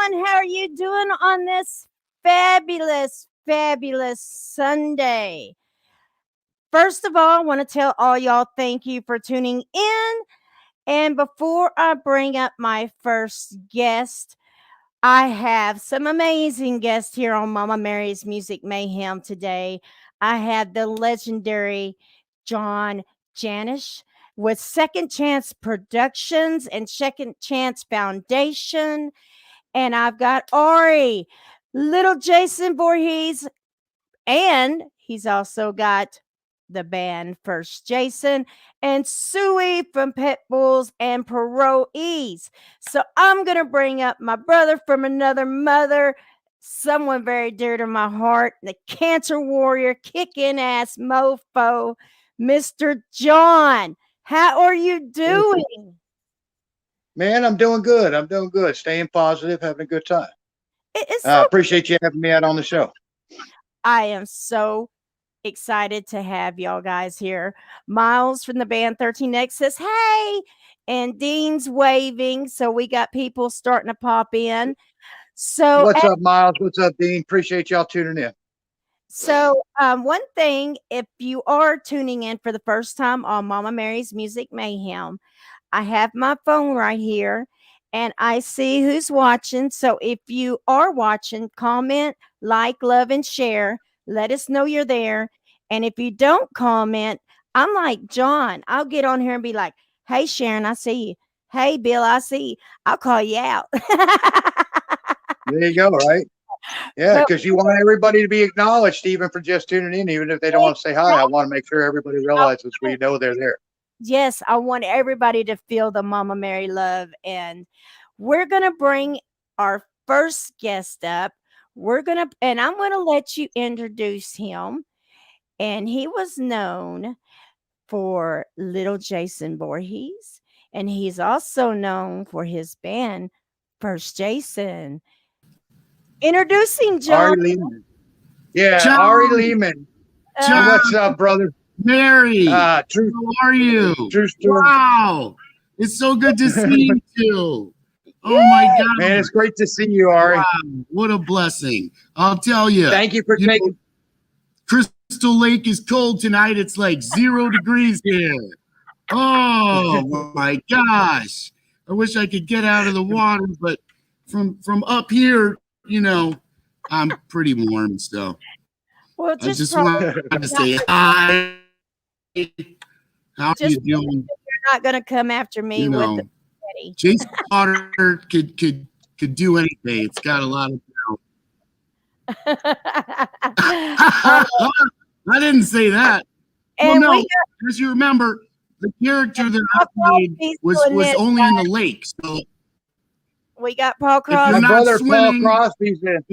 everyone. How are you doing on this fabulous, fabulous Sunday? First of all, I want to tell all y'all thank you for tuning in. And before I bring up my first guest, I have some amazing guests here on Mama Mary's Music Mayhem today. I have the legendary Janatsch with Second Chance Productions and Second Chance Foundation. And I've got Ari, little Jason Voorhees, and he's also got the band First Jason and Suey from Pitbulls and Parolees. So I'm going to bring up my brother from another mother, someone very dear to my heart, the cancer warrior, kicking ass mofo, Mr. John. How are you doing? Man, I'm doing good. I'm doing good. Staying positive, having a good time. Appreciate you having me out on the show. I am so excited to have y'all guys here. Miles from the band 13X says, hey, and Dean's waving. So we got people starting to pop in. So what's up, Miles? What's up, Dean? Appreciate y'all tuning in. So one thing, if you are tuning in for the first time on Mama Mary's Music Mayhem, I have my phone right here and I see who's watching. So if you are watching, comment, like, love, and share. Let us know you're there. And if you don't comment, I'm like John. I'll get on here and be like, hey, Sharon, I see you. Hey, Bill, I see you. I'll call you out. There you go, right? Yeah, because you want everybody to be acknowledged, even for just tuning in, even if they don't want to say hi. I want to make sure everybody realizes we know they're there. Yes, I want everybody to feel the Mama Mary love. And we're going to bring our first guest up. And I'm going to let you introduce him. And he was known for little Jason Voorhees. And he's also known for his band, First Jason. Introducing John. Ari Lehman. Yeah, John. Ari Lehman. John. What's up, brother? Mary, how are you? True story. Wow, it's so good to see you. Oh my God, man, it's great to see you, Ari. Wow, what a blessing! I'll tell you. Thank you for taking. Crystal Lake is cold tonight. It's like 0 degrees here. Oh my gosh! I wish I could get out of the water, but from up here, you know, I'm pretty warm. So well, I just wanted to say hi. How are you doing? You're not going to come after me with the spaghetti. Jason Potter could do anything. It's got a lot of I didn't say that. And well, no, as you remember, the character that I played was only in the lake. So we got Paul Crosby. My brother Paul Crosby's in.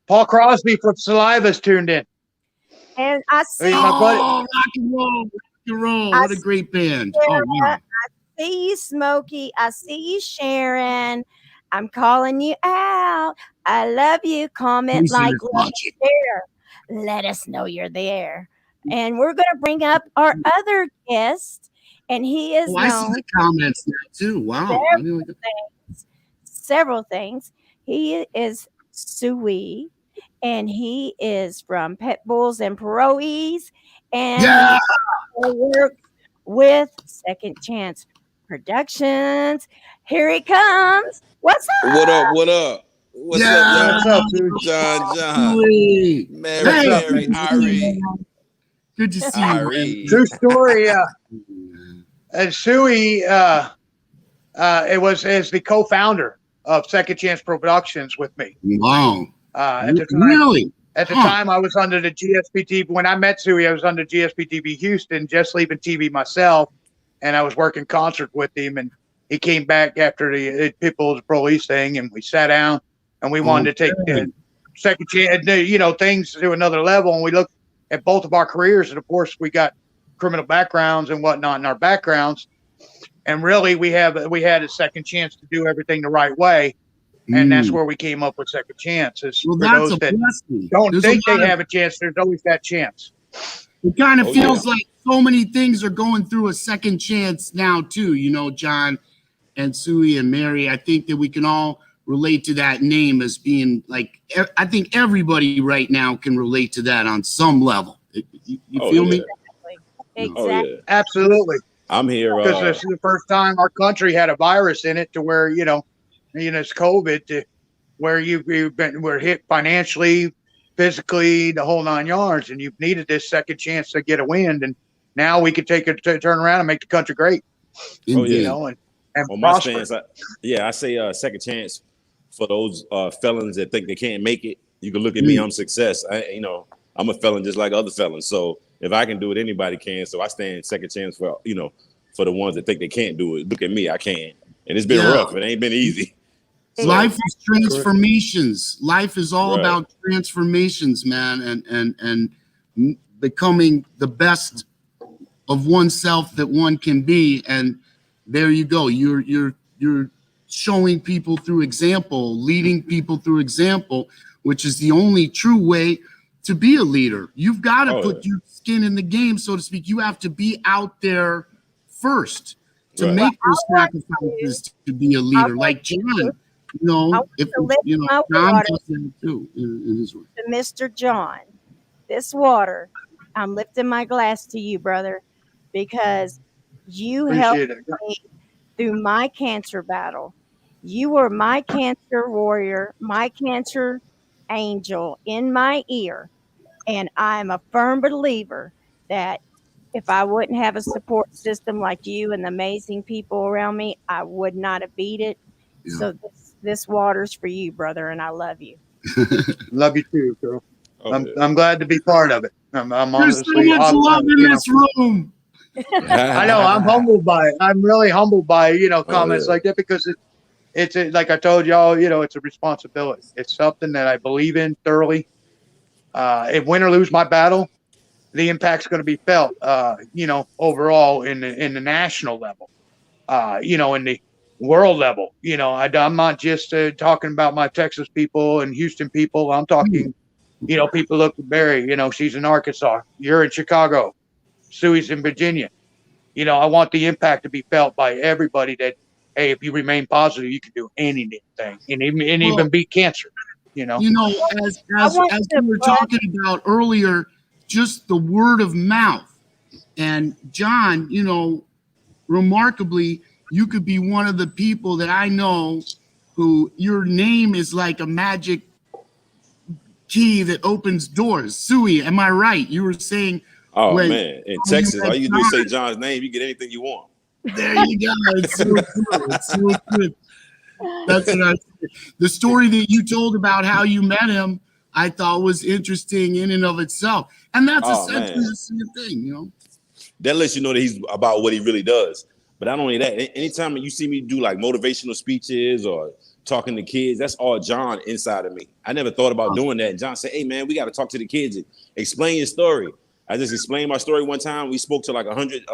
Paul Crosby from Saliva's tuned in. And I see rock and roll. What a great band. Sarah, oh, wow. I see you, Smokey. I see you, Sharon. I'm calling you out. I love you. Comment, like, share. Let us know you're there. And we're going to bring up our other guest. And he is I see the comments there, too. Wow. Several things. He is Suey. And he is from Pitbulls and Parolees. And he works with Second Chance Productions. Here he comes. What's up? What up? What's up, John? Mary, Ari. Good to see you. True story. And Suey it was as the co-founder of Second Chance Productions with me. Wow. At the time, I was under the GSP-TV. When I met Suey, I was under GSP-TV Houston, just leaving TV myself, and I was working concert with him. And he came back after the Pitbulls Parolees thing, and we sat down, and we wanted to take the Second Chance, things to another level. And we looked at both of our careers, and of course, we got criminal backgrounds and whatnot in our backgrounds. And really, we had a second chance to do everything the right way. And that's where we came up with Second Chances. Well, for those that don't think they have a chance, there's always that chance. It kind of feels like so many things are going through a second chance now, too. You know, John and Suey and Mary, I think that we can all relate to that name as being like, I think everybody right now can relate to that on some level. You feel me? Exactly. Oh, yeah. Absolutely. I'm here. Because this is the first time our country had a virus in it to where, it's COVID, to where we're hit financially, physically, the whole 9 yards, and you've needed this second chance to get a win, and now we could take it to turn around and make the country great. Indeed. And on my prosper. stance, I say second chance for those felons that think they can't make it. You can look at me, I'm success. I'm a felon just like other felons. So if I can do it, anybody can. So I stand second chance for for the ones that think they can't do it. Look at me, I can. And it's been rough. It ain't been easy. So, life is transformations. Life is all about transformations, man, and becoming the best of oneself that one can be. And there you go. You're showing people through example, leading people through example, which is the only true way to be a leader. You've got to put your skin in the game, so to speak. You have to be out there first to make those sacrifices to be a leader. Like John, John does that too in his work. To Mr. John, this water, I'm lifting my glass to you, brother, because you helped me through my cancer battle. You were my cancer warrior, my cancer angel in my ear. And I'm a firm believer that if I wouldn't have a support system like you and the amazing people around me, I would not have beat it. Yeah. So this water's for you, brother, and I love you. Love you too, girl. I'm glad to be part of it. I'm honestly, there's so much love in this room. I know. I'm humbled by it. I'm really humbled by comments like that, because it's like I told y'all, it's a responsibility. It's something that I believe in thoroughly. If win or lose my battle, the impact's going to be felt, overall in the national level, in the world level. I'm not just talking about my Texas people and Houston people. I'm talking, people look at Barry, she's in Arkansas. You're in Chicago. Suey's in Virginia. I want the impact to be felt by everybody that, hey, if you remain positive, you can do anything and even beat cancer. As we were talking about earlier, just the word of mouth. And John, remarkably, you could be one of the people that I know who your name is like a magic key that opens doors. Suey, am I right? You were saying, man, in Texas, all you do is say John's name, you get anything you want. There you go. It's so good. It's so good. That's what I said. The story that you told about how you met him, I thought was interesting in and of itself. And that's essentially the same thing, That lets you know that he's about what he really does. But not only that, anytime you see me do like motivational speeches or talking to kids, that's all John inside of me. I never thought about doing that. And John said, hey, man, we got to talk to the kids and explain your story. I just explained my story one time. We spoke to like 100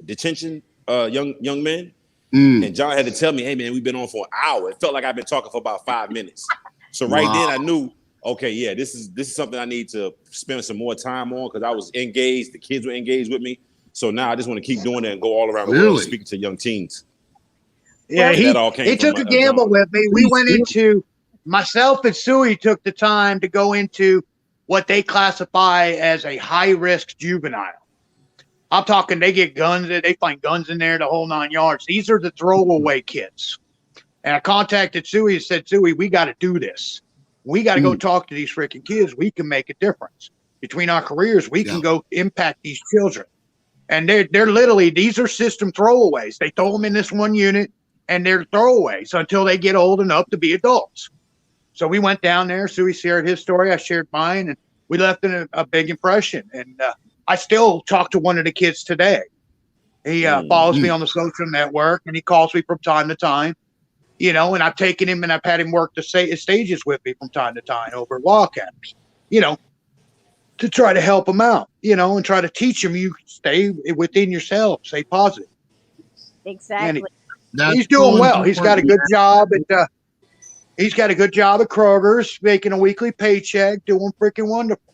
detention young men. And John had to tell me, hey, man, we've been on for an hour. It felt like I've been talking for about 5 minutes. So then I knew, okay, yeah, this is something I need to spend some more time on, because I was engaged. The kids were engaged with me. So now I just want to keep doing that and go all around the world speaking to young teens. Yeah, he took a gamble with me. We went into, myself and Suey took the time to go into what they classify as a high-risk juvenile. I'm talking, they get guns, they find guns in there, the whole 9 yards. These are the throwaway kids. And I contacted Suey and said, Suey, we got to do this. We got to go talk to these freaking kids. We can make a difference. Between our careers, we can go impact these children. And they're literally, these are system throwaways. They throw them in this one unit, and they're throwaways until they get old enough to be adults. So we went down there. Suey shared his story. I shared mine, and we left a big impression. And I still talk to one of the kids today. He follows me on the social network, and he calls me from time to time, and I've taken him and I've had him work the stages with me from time to time over at Wildcatters, to try to help him out, and try to teach him, you stay within yourself, stay positive. Exactly. And he's doing well. He's got a good job at Kroger's, making a weekly paycheck, doing freaking wonderful.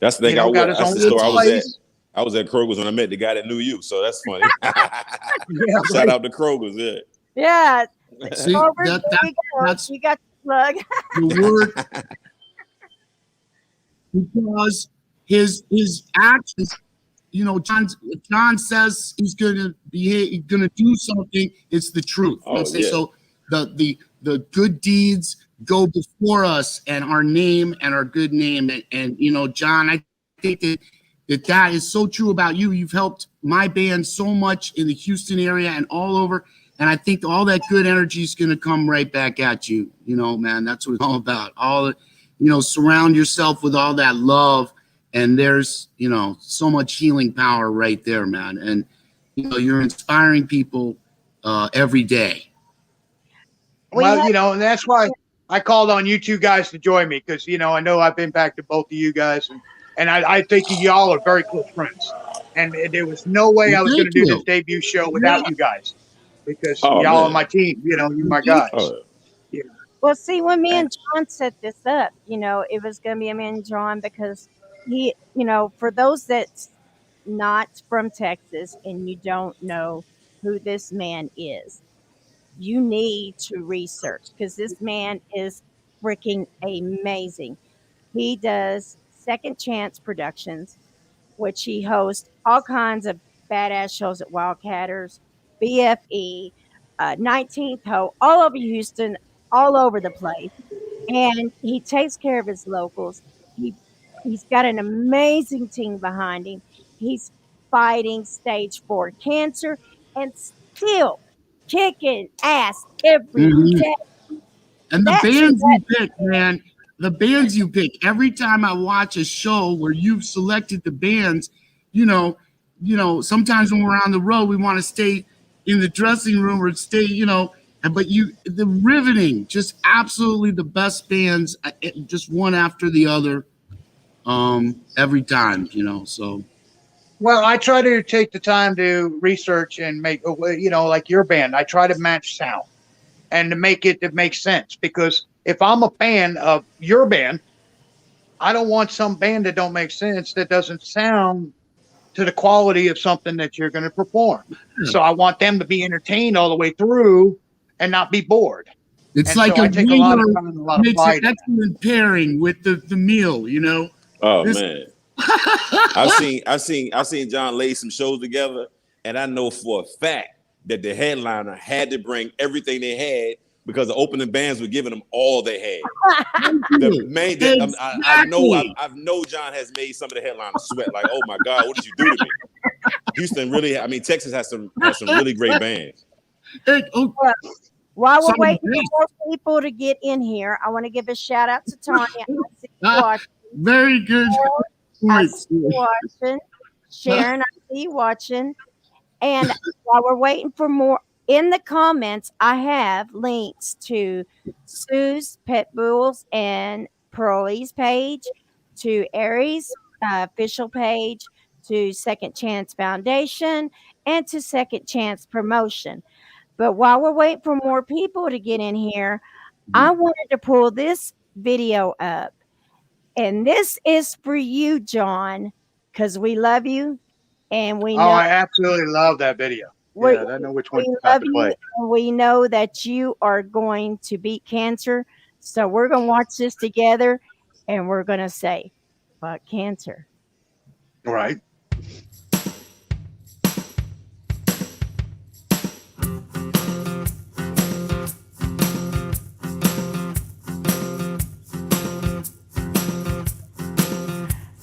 That's the thing. I was at Kroger's when I met the guy that knew you, so that's funny. Shout out to Kroger's, Yeah. See, Over, there you go. that's You got the plug. the word because his actions, you know, John says he's gonna do something. It's the truth. Oh, Let's say yeah. so. The good deeds go before us, and our name and our good name, and you know, John, I think that is so true about you. You've helped my band so much in the Houston area and all over. And I think all that good energy is going to come right back at you. You know, man, that's what it's all about. Surround yourself with all that love. And there's, you know, so much healing power right there, man. And, you know, you're inspiring people every day. Well, you know, and that's why I called on you two guys to join me because, you know I've impacted both of you guys. And I think y'all are very close friends. And there was no way I was going to do this debut show without you guys. Because y'all on my team, you know, you're my guys. Yeah. Well, see, when me and John set this up, you know, it was going to be me and John because he, you know, for those that's not from Texas and you don't know who this man is, you need to research because this man is freaking amazing. He does Second Chance Productions, which he hosts all kinds of badass shows at Wildcatters, BFE, 19th Ho, all over Houston, all over the place. And he takes care of his locals. He's got an amazing team behind him. He's fighting stage 4 cancer and still kicking ass every day. And the bands you pick, man, the bands you pick. Every time I watch a show where you've selected the bands, you know, sometimes when we're on the road, we want to stay in the dressing room or stay, you know, but the riveting, just absolutely the best bands, just one after the other, every time, you know, so. Well, I try to take the time to research and make, you know, like your band, I try to match sound and to make it make sense because if I'm a fan of your band, I don't want some band that don't make sense, that doesn't sound to the quality of something that you're going to perform. So I want them to be entertained all the way through and not be bored. It's and like so a I take a lot of time and a lot of makes pride. an excellent pairing with the meal, you know. Oh man, I've seen John lay some shows together, and I know for a fact that the headliner had to bring everything they had because the opening bands were giving them all they had. I know John has made some of the headliners sweat like, oh my God, what did you do to me? Houston really, I mean, Texas has some really great bands. While we're waiting for more people to get in here, I want to give a shout out to Tanya. I see you watching. Very good. I see you watching. Sharon, I see you watching. And while we're waiting for more, in the comments, I have links to Sue's Pitbulls and Parolees page, to Ari's official page, to Second Chance Foundation, and to Second Chance Promotion. But while we're waiting for more people to get in here, I wanted to pull this video up. And this is for you, John, because we love you. And we know I absolutely love that video. Yeah, I know which one you're about to play. And we know that you are going to beat cancer. So we're going to watch this together and we're going to say, fuck cancer. Right.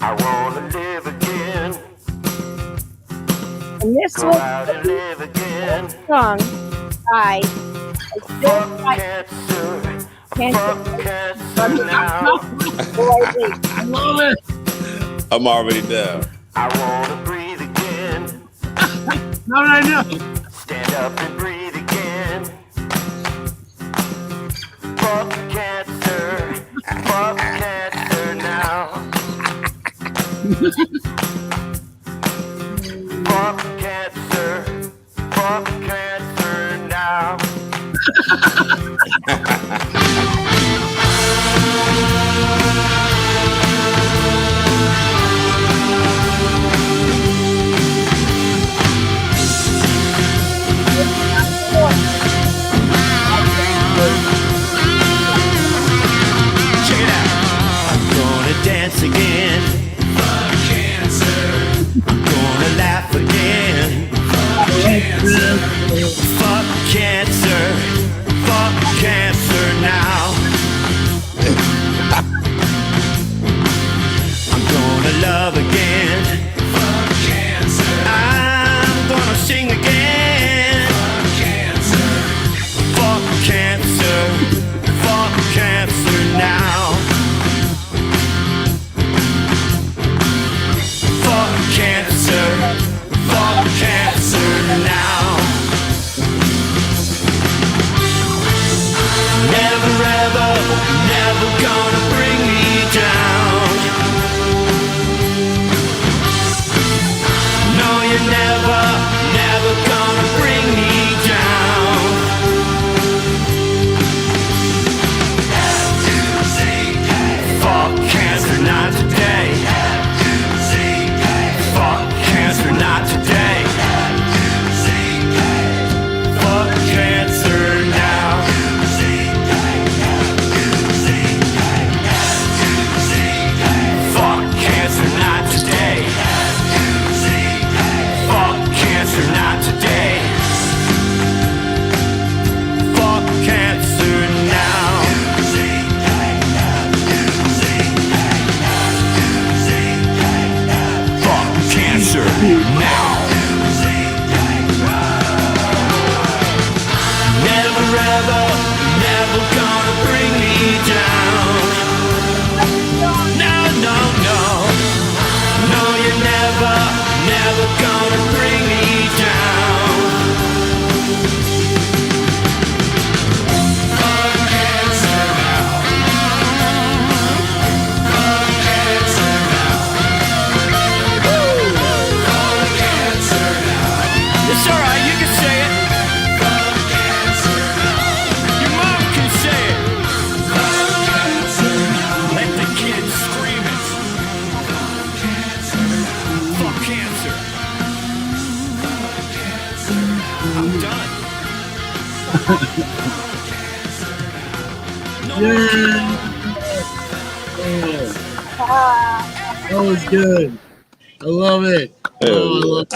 I wanna live again. And this Go out and live again. song by Fuck cancer. Fuck cancer now. I love it. I'm already down. I wanna breathe again. Not right now. Stand up and breathe again. Fuck cancer. Fuck cancer now. Fuck cancer. Fuck cancer now. That was good. I love it. Oh, I love it.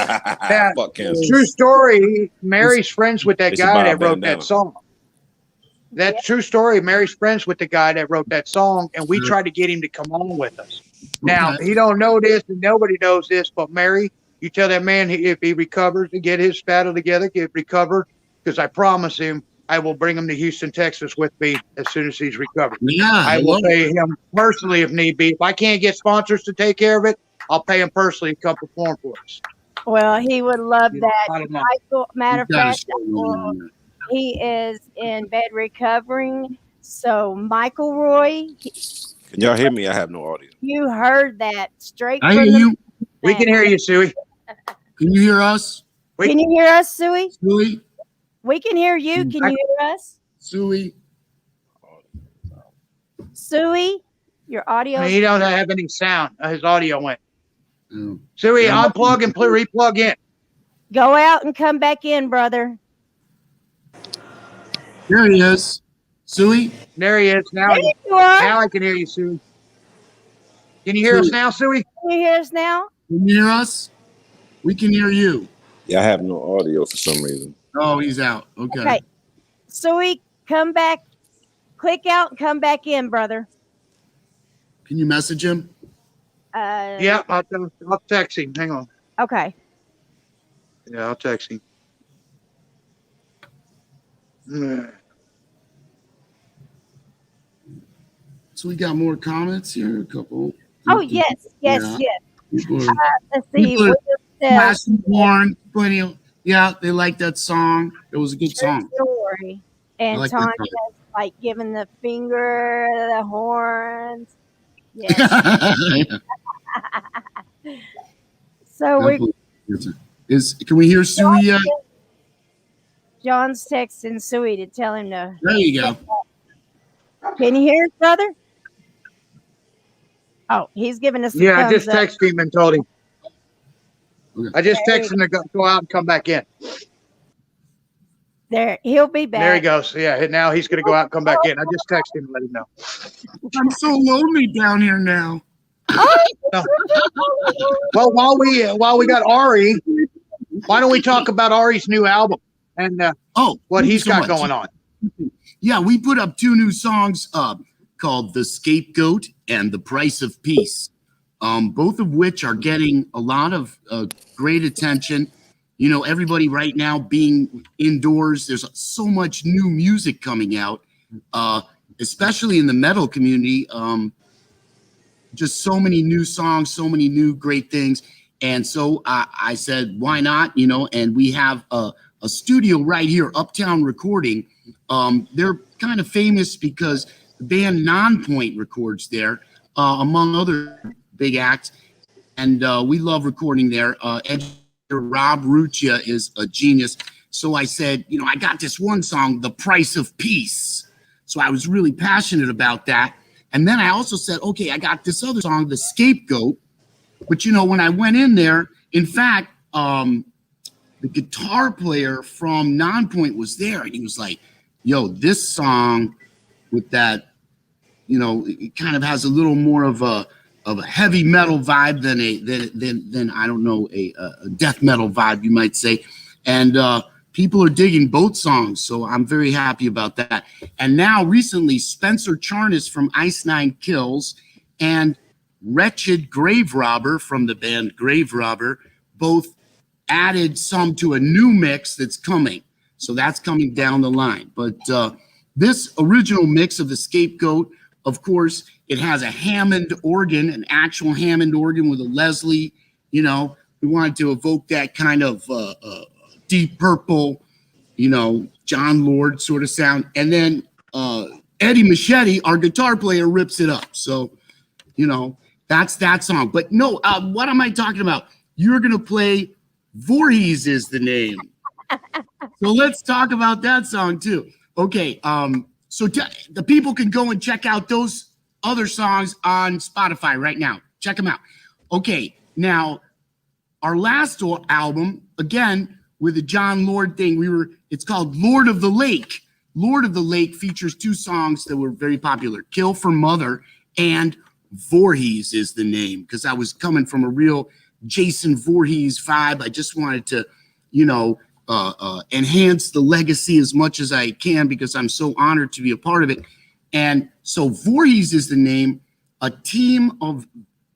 Yeah. Fuck cancer. True story. Mary's friends with that It's guy about that wrote bandana. that song. That's true story. Mary's friends with the guy that wrote that song, and we tried to get him to come on with us. Now Okay. he don't know this, and nobody knows this, but Mary, you tell that man if he recovers to get his battle together, get recovered, because I promise him I will bring him to Houston, Texas with me as soon as he's recovered. Yeah, I will love pay him personally if need be. If I can't get sponsors to take care of it, I'll pay him personally to come perform for us. Well, he would love You know, that. I don't know. Michael, matter of You gotta fact, show me that. he is in bed recovering. So, Michael Roy, Can y'all hear me? I have no audio. you heard that straight I from hear the you. We can hear you, Suey. Can you hear us? Can you hear us, Suey? Suey? We can hear you. Can you hear us? Suey? Suey, your audio. He don't have any sound. His audio went. Oh. Suey, Yeah. unplug and replug in. Go out and come back in, brother. There he is. Suey? There he is. Now, There you are. now I can hear you, Suey. Can you hear us now, Suey? Can you hear us now? Can you hear us? We can hear you. Yeah, I have no audio for some reason. Oh, he's out. Okay. Okay. Suey, come back. Click out and come back in, brother. Can you message him? Yeah, I'll text him. Hang on. Okay. Yeah, I'll text him. So we got more comments here. A couple. Oh, yes. Yes, Yeah. yes. People are Let's see. People are William says, flashing porn. Plenty of, yeah, they like that song. It was a good true song. story. And like that Tanya's like giving the finger, the horns. Yeah. So we Can we hear Suey yet? John's texting Suey to tell him to. There you go. Can you hear us, brother? Oh, he's giving us. The Yeah, I just thumbs up. texted him and told him. Okay. I just texted him to go out and come back in. There, he'll be back. There he goes. Yeah, now he's going to go out and come back in. I just texted him and let him know. I'm so lonely down here now. Well, while we got Ari, why don't we talk about Ari's new album and what thank you he's so got much. going on? Yeah, we put up 2 new songs called The Scapegoat and The Price of Peace, both of which are getting a lot of great attention. You know, everybody right now being indoors, there's so much new music coming out, especially in the metal community. Just so many new songs, so many new great things. And so I said, why not? You know, and we have a studio right here, Uptown Recording. They're kind of famous because the band Nonpoint records there, among other big acts. And we love recording there. Engineer Rob Ruccia is a genius. So I said, you know, I got this one song, The Price of Peace. So I was really passionate about that. And then I also said, okay, I got this other song, The Scapegoat. But, you know, when I went in there, in fact, the guitar player from Nonpoint was there. And he was like, yo, this song with that, you know, it kind of has a little more of a heavy metal vibe than I don't know, a death metal vibe, you might say. And people are digging both songs, so I'm very happy about that. And now recently, Spencer Charnas from Ice Nine Kills and Wretched Grave Robber from the band Grave Robber both added some to a new mix that's coming. So that's coming down the line. But this original mix of The Scapegoat, of course, it has a Hammond organ, an actual Hammond organ with a Leslie. You know, we wanted to evoke that kind of Deep Purple, you know, John Lord sort of sound. And then Eddie Machete, our guitar player, rips it up. So, you know, that's that song. But no, what am I talking about? You're going to play Voorhees is the name. So let's talk about that song too. Okay, so the people can go and check out those other songs on Spotify right now. Check them out. Okay, now our last album, again, with the John Lord thing, it's called Lord of the Lake. Lord of the Lake features 2 songs that were very popular, Kill for Mother and Voorhees is the name, because I was coming from a real Jason Voorhees vibe. I just wanted to, enhance the legacy as much as I can because I'm so honored to be a part of it. And so Voorhees is the name. A team of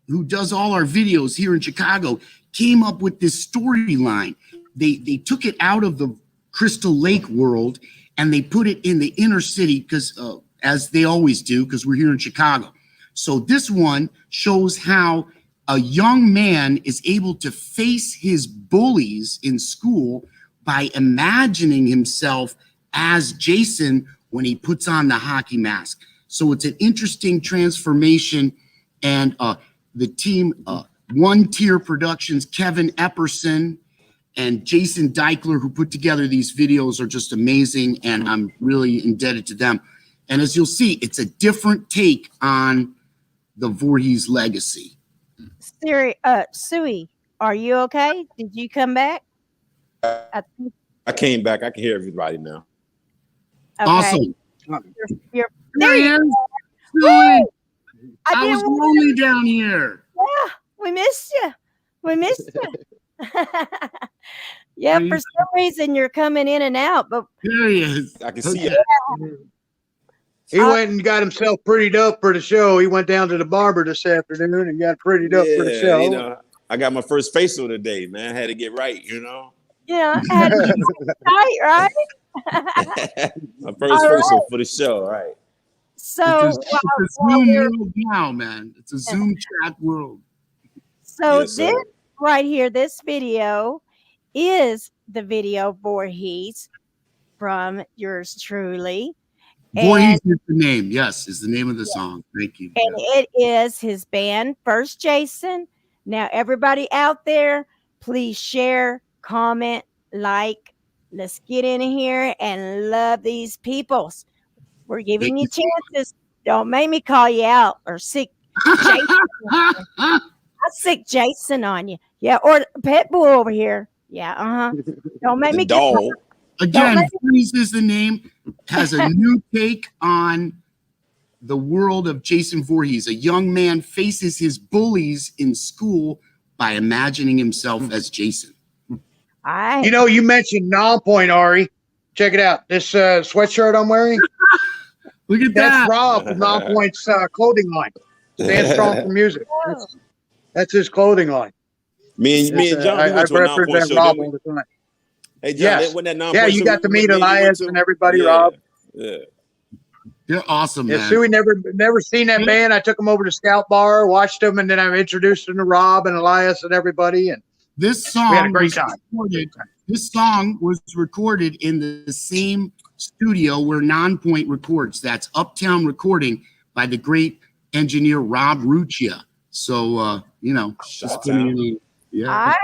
who does all our videos here in Chicago came up with this storyline. They took it out of the Crystal Lake world and they put it in the inner city because as they always do, because we're here in Chicago. So this one shows how a young man is able to face his bullies in school by imagining himself as Jason when he puts on the hockey mask. So it's an interesting transformation. And the team, One Tier Productions, Kevin Epperson and Jason Deichler, who put together these videos, are just amazing. And I'm really indebted to them. And as you'll see, it's a different take on the Voorhees legacy. Suey, are you okay? Did you come back? I came back. I can hear everybody now. Okay. Awesome. You're There he is. Suey. I was lonely down here. Yeah, we missed you. We missed you. Yeah, for some reason you're coming in and out, but There he is. I can see Okay. it. He went and got himself prettied up for the show. He went down to the barber this afternoon and got prettied up for the show. I got my first facial today, man. I had to get right, yeah, I had to get tight, right? My first facial for the show, right? So It's a Zoom world now, man. It's a Zoom chat world. So Yes, sir. this right here, this video is the video Voorhees from yours truly. Voorhees is the name. Yes, is the name of the song. Thank you. And it is his band, First Jason. Now, everybody out there, please share, comment, like. Let's get in here and love these peoples. We're giving you chances. Don't make me call you out or sick Jason. I'll sick Jason on you. Yeah, or Pitbull over here. Yeah, Don't make me dog. Again, Voorhees is the name. Has a new take on the world of Jason Voorhees. A young man faces his bullies in school by imagining himself as Jason. You mentioned Non-Point, Ari. Check it out. This sweatshirt I'm wearing. Look at that. That's Rob from Non-Point's clothing line. Stand strong for music. That's his clothing line. Me and John, we went to a Non-Point show, Rob didn't all we? the time. Hey, John, Yes. when that Non-Point Yeah, you show got to meet we went Elias to? and everybody, Yeah. Rob. Yeah. They're awesome, Yeah, man. Suey never seen that band. I took them over to Scout Bar, watched them, and then I introduced them to Rob and Elias and everybody. And This we had a song great was time. recorded. This song was recorded in the same studio where Non-Point records. That's Uptown Recording by the great engineer Rob Ruccia. So just putting it in, All right.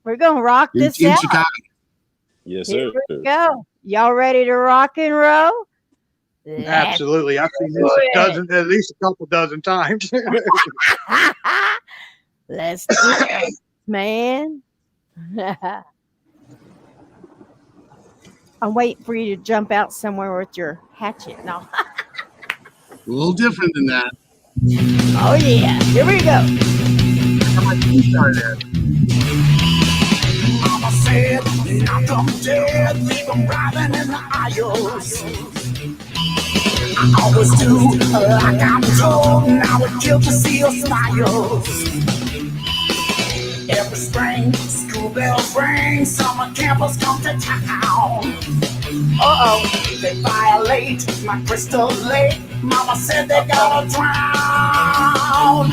We're going to rock this in out. Chicago. Yes, Here sir. we go. Y'all ready to rock and roll? Let's Absolutely. I've seen this at least a couple dozen times. Let's do it, man. I'm waiting for you to jump out somewhere with your hatchet. No. A little different than that. Oh, yeah. Here we go. Mama said, knock 'em dead, leave 'em writhing in the aisles. I always do like I'm told, now it kills to see your smiles. Every spring, school bells ring, summer campers come to town. They violate my Crystal Lake. Mama said they gotta drown.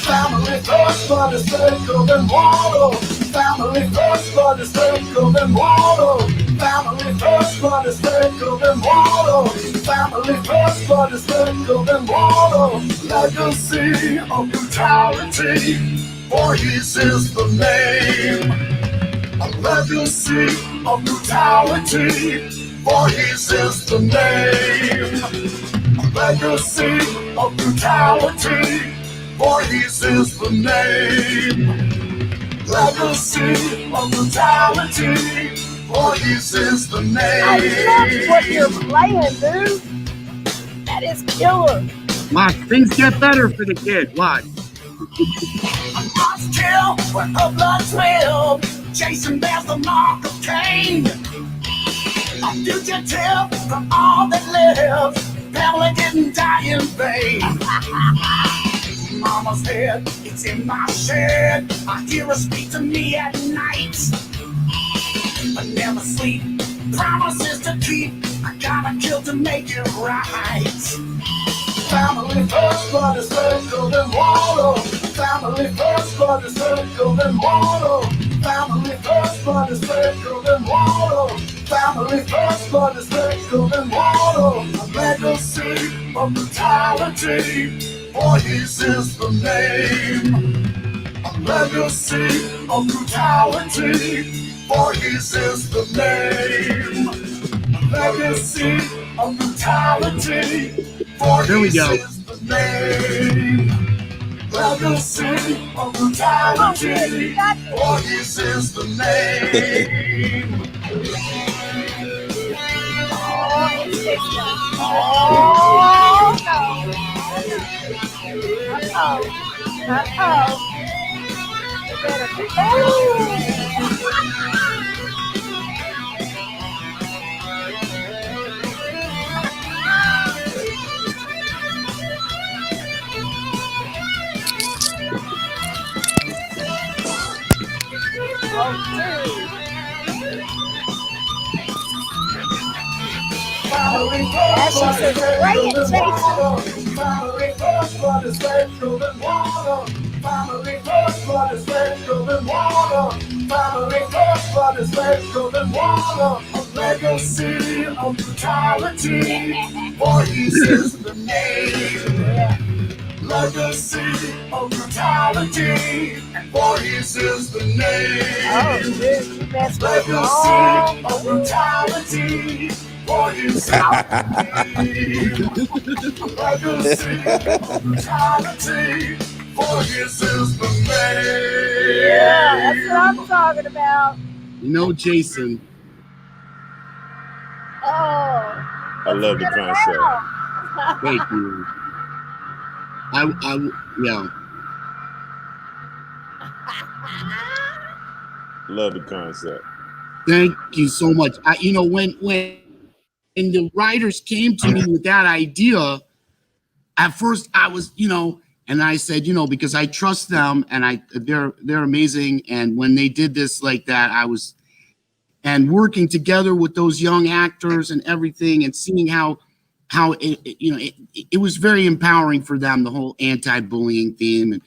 Family first, but it's circle and water. Family first, but it's circle and water. Family first, but it's circle and water. Family first, but it's circle and water. Legacy of brutality. Voorhees is the name. A legacy of brutality. Voorhees is the name. A legacy of brutality. Voorhees is the name. Legacy of brutality. Voorhees is the I name. love what you're playing, dude. That is killer. Watch, things get better for the kid. Watch. Lost kill where her blood spilled. Jason bears the mark of Cain. A fugitive from all that lives. Pamela didn't die in vain. Mama's head, it's in my shed. I hear her speak to me at night. I never sleep, promises to keep. I gotta kill to make it right. Family first, blood is circled and water. Family first, blood is circled and water. Family first, blood is circled and water. Family first, blood is circled and water. A legacy of brutality. Voorhees is the name. A legacy of brutality. Voorhees is the name. A legacy of brutality. There we go. Voorhees is the name. Legacy of brutality. Voorhees is the name. Oh, it's different. Oh, no. Uh-oh. Uh-oh. You better be. That's just a great Jason. Family first, blood is circled and water. Family first, blood is circled and water. Family first, blood is circled and water. A legacy of brutality. Voorhees is the name. Legacy of brutality. Voorhees is the name. Oh, dude, you messed with me. Legacy of brutality. Voorhees is the name. Legacy of brutality. Voorhees is the name. Yeah, that's what I'm talking about. You know, Jason. Oh. I love the concept. Thank you. Yeah. Love the concept. Thank you so much. When the writers came to me with that idea, at first I was, and I said, because I trust them and they're amazing. And when they did this like that, and working together with those young actors and everything, and seeing how it was very empowering for them, the whole anti-bullying theme, and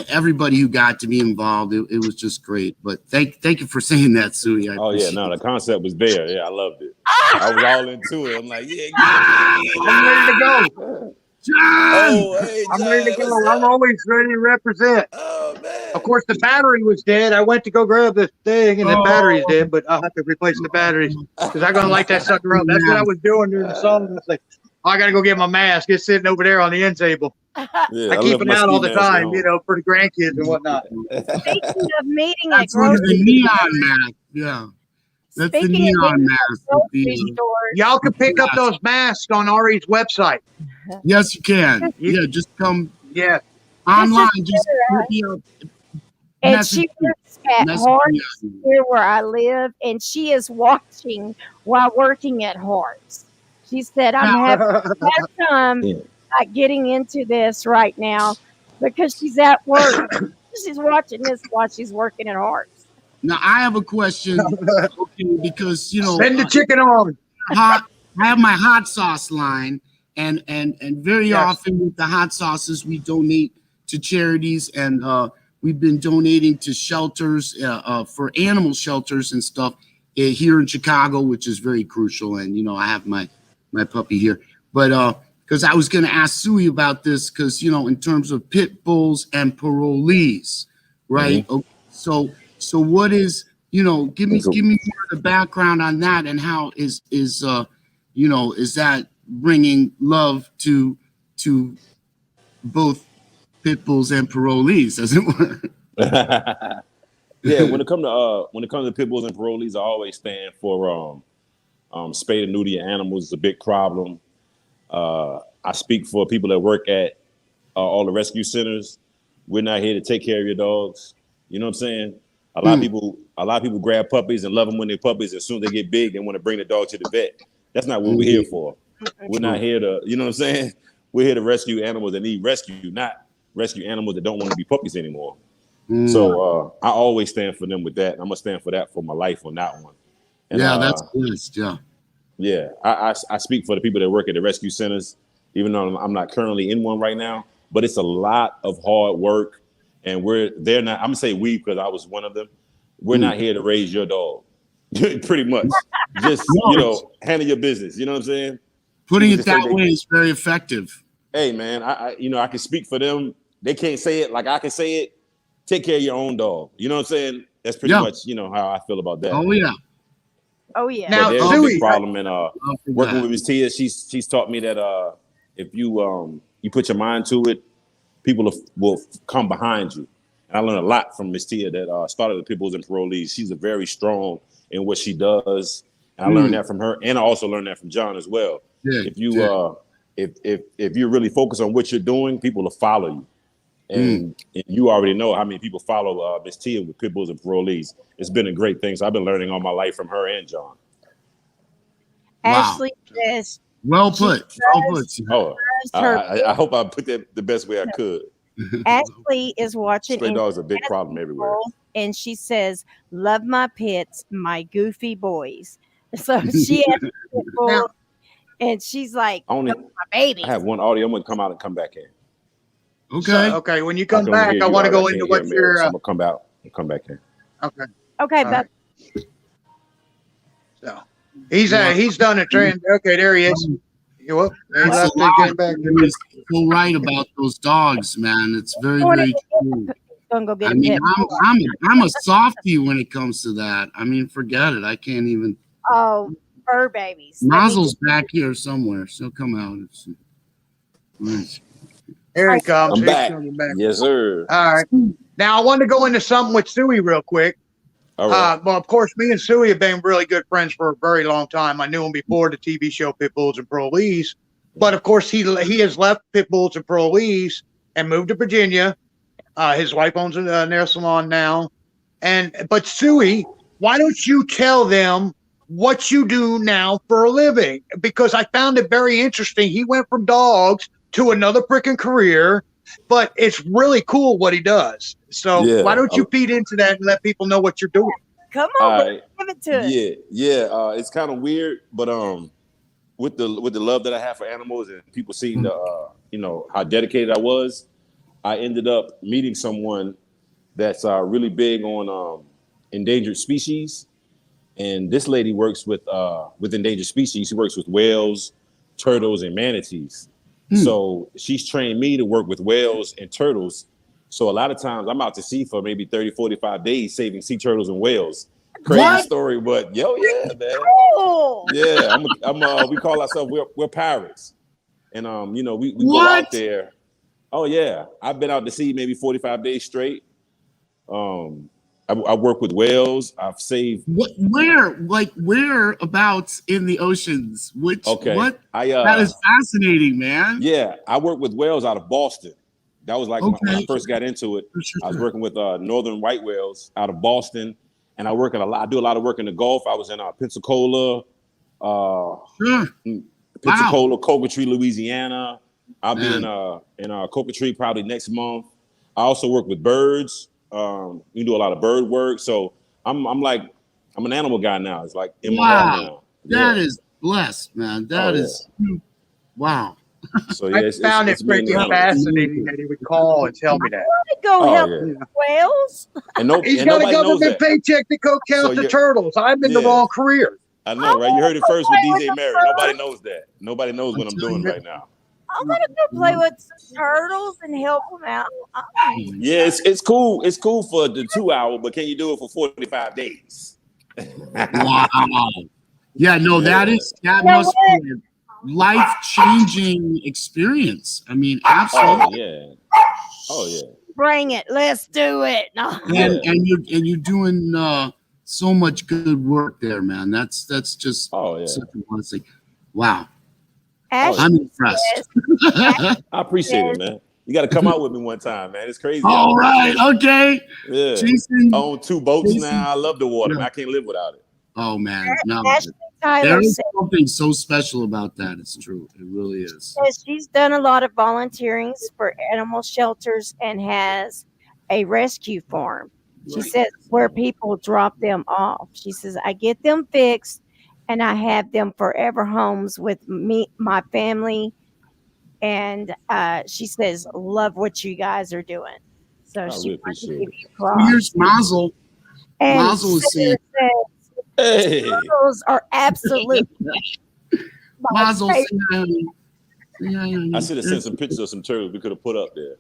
everybody who got to be involved, it was just great. But thank you for saying that, Sui. The concept was there. Yeah, I loved it. I was all into it. I'm like, I'm ready to go. John! Oh, hey, I'm John, ready to go. what's I'm up? always ready to represent. Oh, man. Of course, the battery was dead. I went to go grab the thing, and the battery's dead. But I'll have to replace the batteries because I'm gonna light that sucker up. That's what I was doing during the song. I was like, I gotta go get my mask. It's sitting over there on the end table. Yeah, I keep left it my out all ski the mask at time, home. for the grandkids and whatnot. Speaking of meeting at That's one of the grocery neon mask. Yeah. That's the Speaking of neon mask. grocery stores, Y'all can pick up those masks on Ari's website. Yes, you can. Yeah, just come Yeah. online. is Just better, and message she me. works at Message Hart's me. here where I live, and she is watching while working at Hart's. She said, "I'm having a hard time getting into this right now because she's at work. She's watching this while she's working at Hart's." Now I have a question, because Send the chicken on. I have my hot sauce line, and very Yes. often with the hot sauces we donate to charities, and we've been donating to shelters for animal shelters and stuff here in Chicago, which is very crucial. And I have my puppy here, but because I was going to ask Sui about this, because in terms of Pitbulls and Parolees, right? Mm-hmm. Okay, so what is give me more of the background on that, and how is that bringing love to both Pitbulls and Parolees, as it were? Yeah, when it comes to pit bulls and parolees, I always stand for spay and neuter your animals is a big problem. I speak for people that work at all the rescue centers. We're not here to take care of your dogs. You know what I'm saying? A lot of people grab puppies and love them when they're puppies. As soon as they get big, they want to bring the dog to the vet. That's not what we're here for. We're not here to, you know what I'm saying? We're here to rescue animals that need rescue, not rescue animals that don't want to be puppies anymore. So I always stand for them with that. I'm gonna stand for that for my life on that one. And, yeah, that's blessed. Yeah. Yeah, I speak for the people that work at the rescue centers, even though I'm not currently in one right now. But it's a lot of hard work, and they're not. I'm gonna say we because I was one of them. We're not here to raise your dog, pretty much. Just handle your business. You know what I'm saying? Putting it that way is very effective. Hey man, I can speak for them. They can't say it like I can say it. Take care of your own dog. You know what I'm saying? That's pretty much how I feel about that. Oh yeah. Oh yeah. Now, there's a big problem in working with Miss Tia. She's taught me that if you put your mind to it, people will come behind you. And I learned a lot from Miss Tia that started the Pitbulls and Parolees. She's a very strong in what she does. And I learned that from her, and I also learned that from John as well. Yeah, if you if you're really focused on what you're doing, people will follow you. And you already know how many people follow Miss Tia with Pitbulls and Parolees. It's been a great thing. So I've been learning all my life from her and John. Ashley says, well put. Oh, I hope I put that the best way I could. Ashley is watching. Stray dogs are a big problem everywhere. And she says, love my pits, my goofy boys. So she has Pitbull, and she's like, my baby. I have one audio. I'm going to come out and come back in. Okay. So, okay. When you come back, I want to go into what your. So I'm gonna come out and come back in. Okay. Okay, but so he's done a trend. Okay, there he is. You what? Came back. You're so right about those dogs, man. It's very, very true. Go get I'm a softie when it comes to that. I mean, forget it. I can't even. Oh, fur babies. Nozzle's back here somewhere. So come out. Here he comes. I'm back. Yes, sir. All right. Now I wanted to go into something with Suey real quick. All right. Well, of course, me and Suey have been really good friends for a very long time. I knew him before the TV show Pitbulls and Parolees, but of course he has left Pitbulls and Parolees and moved to Virginia. His wife owns a nail salon now. But Suey, why don't you tell them what you do now for a living? Because I found it very interesting. He went from dogs to another freaking career, but it's really cool what he does. So why don't you feed into that and let people know what you're doing? Come on, give it to us. Yeah. It's kind of weird, but with the love that I have for animals and people seeing the how dedicated I was, I ended up meeting someone that's really big on endangered species. And this lady works with endangered species. She works with whales, turtles, and manatees. So she's trained me to work with whales and turtles. So a lot of times I'm out to sea for maybe 30, 45 days saving sea turtles and whales. Crazy story, but yeah, man. Cool. Yeah, we call ourselves we're pirates. And we go out there. Oh yeah. I've been out to sea maybe 45 days straight. I work with whales. I've saved. Whereabouts in the oceans? That is fascinating, man. Yeah, I work with whales out of Boston. That was like when I first got into it. I was working with northern white whales out of Boston, and I do a lot of work in the Gulf. I was in Pensacola, Cocotree, Louisiana. I'll be in Cocotree probably next month. I also work with birds. We do a lot of bird work, so I'm an animal guy now. It's like in my heart now. That is blessed, man. That is wow. So yeah, I found it pretty fascinating that he would call and tell me that. Go help whales. He's got a government paycheck to go count the turtles. I'm in the wrong career. I know, right? You heard it first with DJ Mary. Nobody knows that. Nobody knows what I'm doing right now. I'm gonna go play with some turtles and help them out. Yeah, it's cool. It's cool for the 2 hour, but can you do it for 45 days? Wow. Yeah, no, that must be a life-changing experience. I mean, absolutely. Oh yeah. Bring it. Let's do it. No. And you're doing so much good work there, man. That's just such a blessing. Wow. Ashley I'm impressed. says, I appreciate it, man. You got to come out with me one time, man. It's crazy. All right. Okay. Yeah. Jason, I own 2 boats Jason, now. I love the water, yeah. man. I can't live without it. Oh man, no. Ashley Tyler There is says something so special about that. It's true. It really is. she's done a lot of volunteering for animal shelters and has a rescue farm. She says where people drop them off. She says, I get them fixed and I have them forever homes with me, my family. And she says, love what you guys are doing. So I she really wants to appreciate give it. you applause. Here's Mazel. And Mazel is saying, Hey. turtles are absolutely my Mazel, favorite. say hi. Say hi, honey. I should have sent some pictures of some turtles we could have put up there.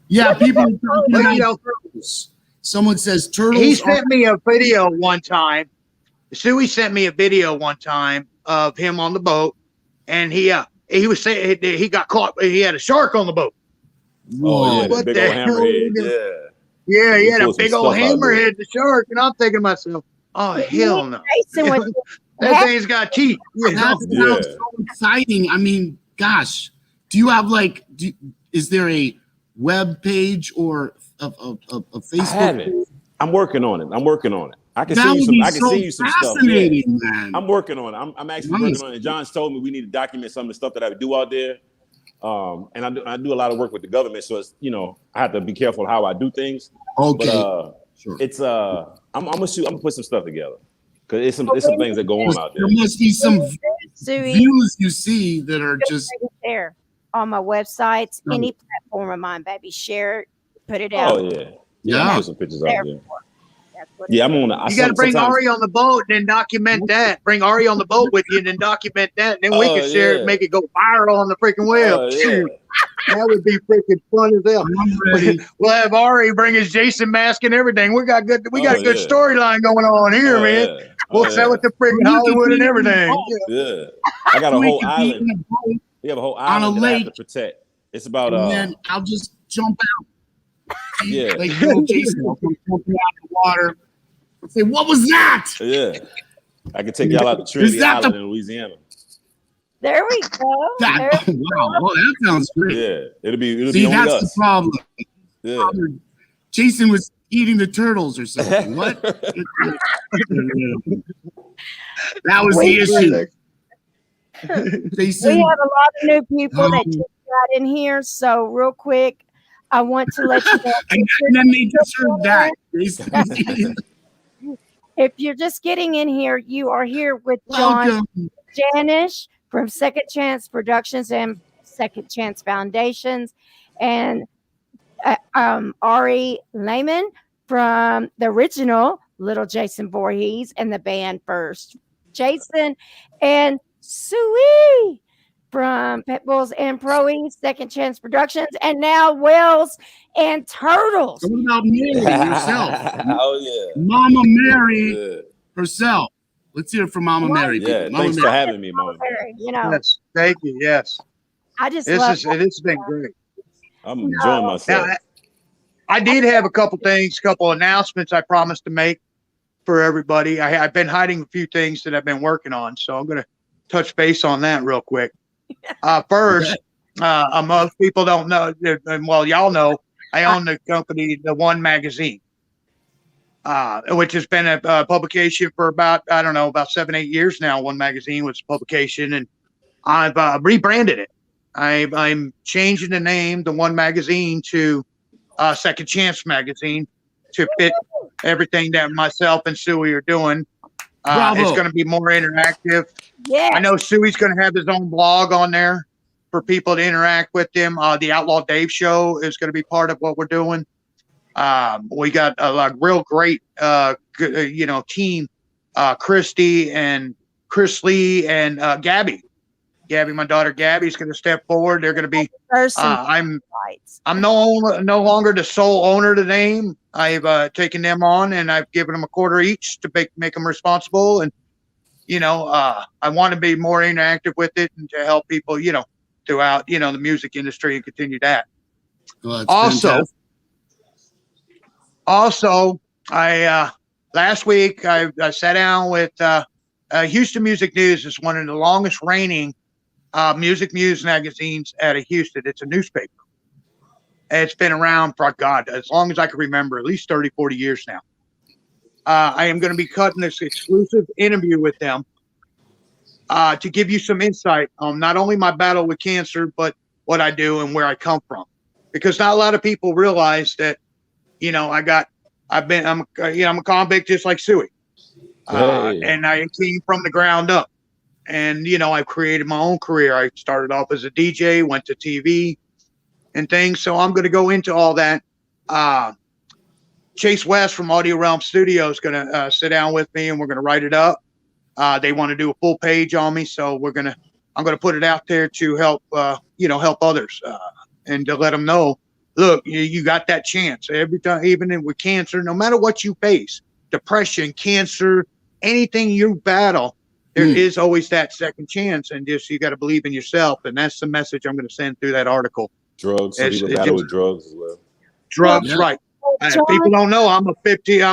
Yeah, people are talking Well, about you know, turtles. Someone says turtles. he are- sent me a video one time. Suey sent me a video one time of him on the boat, and he was saying he got caught. He had a shark on the boat. Whoa. Oh, yeah, the What big the old hell hammerhead. are you Yeah. Yeah, he He had a pulled some big old stuff out of there. hammerhead, the shark, and I'm thinking to myself, oh hell no, Jason was that thing's got teeth. You know? That sounds so exciting. I mean, gosh, do you have is there a web page or a Facebook? I haven't. I'm working on it. I can That send you would some. be I can so send you some stuff. Yeah. fascinating, man. I'm working on it. I'm actually Nice. working on it. John's told me we need to document some of the stuff that I do out there. And I do a lot of work with the government, so it's I have to be careful how I do things. Okay, But sure. it's I'm gonna put some stuff together because it's some things that go on out there. There must be some Suey views you see that are just there on my websites, Right. any platform of mine, baby. Share it, put it out. Oh yeah, Yeah. Put some pictures out there. That's what Yeah, I'm on. I You got to bring sometimes- Ari on the boat and then document that. Bring Ari on the boat with you and then document that. And then we Oh, can share yeah. it, make it go viral on the freaking web. Oh, yeah. Shoot, that would be freaking fun as hell. I'm ready. We'll have Ari bring his Jason mask and everything. We got a good Oh, storyline going on here, Oh, man. yeah. We'll Oh, sell yeah. it to freaking You could Hollywood and be in everything. the boat. Yeah, I got a We whole could be in island. a boat, We have a whole on a island that I have lake. to protect. It's about and then I'll just jump out. Yeah. Like little Jason, I'll come jumping out of the water. I'll say, what was that? yeah. I can take y'all out to Trinity that the- Island in Louisiana. There we go. That, There- wow, oh, that sounds great. Yeah, it'll be See, only that's us. the problem. Yeah. Jason was eating the turtles or something. What? That was the issue. Jason, we have a lot of new people that Um, just got in here. So real quick, I want to let you know. and then they just heard that. Jason, If you're just getting in here, you are here with John welcome. Janatsch from Second Chance Productions and Second Chance Foundations, and Ari Lehman from the original Little Jason Voorhees and the band First Jason, and Suey from Pitbulls and Parolees, Second Chance Productions, and now Wells and Turtles. What about Mary herself? Oh Mama Mary yeah. herself. Let's hear it from Mama Mary. Yeah. people. Mama Thanks for Mary. having me, Mom. You know, Yes, thank you. Yes, I just love it's been great. I'm enjoying myself. Now, I did have a couple announcements I promised to make for everybody. I've been hiding a few things that I've been working on, so I'm going to touch base on that real quick. First, most people don't know, and well, y'all know, I own the company, The One Magazine, which has been a publication for about 7-8 years now. One Magazine was a publication, and I've rebranded it. I'm changing the name, The One Magazine, to Second Chance Magazine to fit everything that myself and Suey are doing. Bravo. It's going to be more interactive. Yeah. I know Suey's going to have his own blog on there for people to interact with him. The Outlaw Dave Show is going to be part of what we're doing. We got a real great, team. Christy and Chris Lee and Gabby. Gabby, my daughter Gabby, is going to step forward. They're going to be. Person I'm rights. no longer the sole owner of the name. I've taken them on and I've given them a quarter each to make them responsible. And, I want to be more interactive with it and to help people, throughout, the music industry and continue that. Well, that's Also, fantastic. Also, I last week I sat down with Houston Music News. Is one of the longest reigning music news magazines out of Houston. It's a newspaper. It's been around for, God, as long as I can remember, at least 30, 40 years now. I am going to be cutting this exclusive interview with them to give you some insight on not only my battle with cancer, but what I do and where I come from. Because not a lot of people realize that, you know, I'm a convict just like Suey. And I came from the ground up. And, you know, I've created my own career. I started off as a DJ, went to TV and things. So I'm going to go into all that. Chase West from Audio Realm Studio is going to sit down with me and we're going to write it up. They want to do a full page on me. So I'm going to put it out there to help, help others and to let them know, look, you got that chance every time, even with cancer, no matter what you face, depression, cancer, anything you battle, there is always that second chance. And just, you got to believe in yourself. And that's the message I'm going to send through that article. Drugs. Some people battle with drugs as well. Drugs, right. People don't know I'm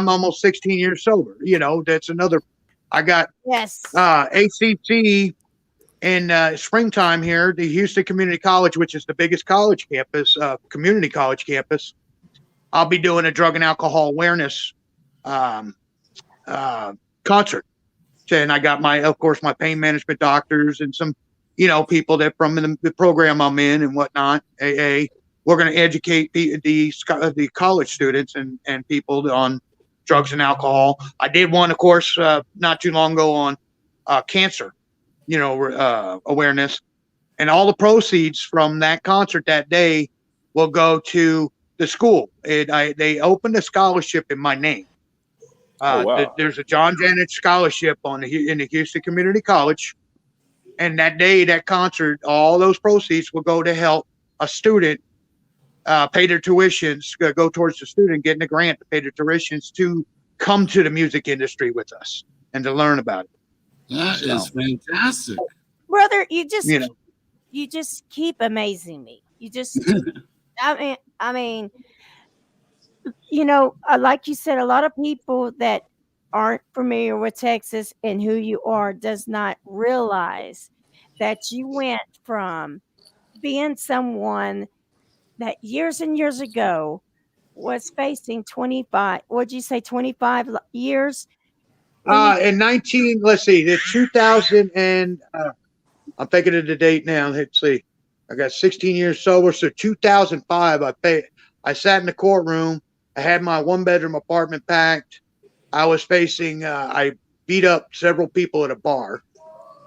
almost 16 years sober. You know, that's another. I got ACC in springtime here, the Houston Community College, which is the biggest college campus, community college campus. I'll be doing a drug and alcohol awareness concert. And I got my pain management doctors and some, people that from the program I'm in and whatnot, AA. We're going to educate the college students and people on drugs and alcohol. I did one, of course, not too long ago on cancer, awareness. And all the proceeds from that concert that day will go to the school. They opened a scholarship in my name. Wow. There's a John Janatsch scholarship in the Houston Community College. And that day, that concert, all those proceeds will go to help a student pay their tuitions, go towards the student getting a grant to pay their tuitions to come to the music industry with us and to learn about it. That is fantastic. Brother, you just keep amazing me. You just, I mean, like you said, a lot of people that aren't familiar with Texas and who you are does not realize that you went from being someone that years and years ago was facing 25, what'd you say, 25 years? In 19, let's see, the 2000 and I'm thinking of the date now. Let's see, I got 16 years sober. So 2005, I sat in the courtroom. I had my 1-bedroom apartment packed. I was facing, I beat up several people at a bar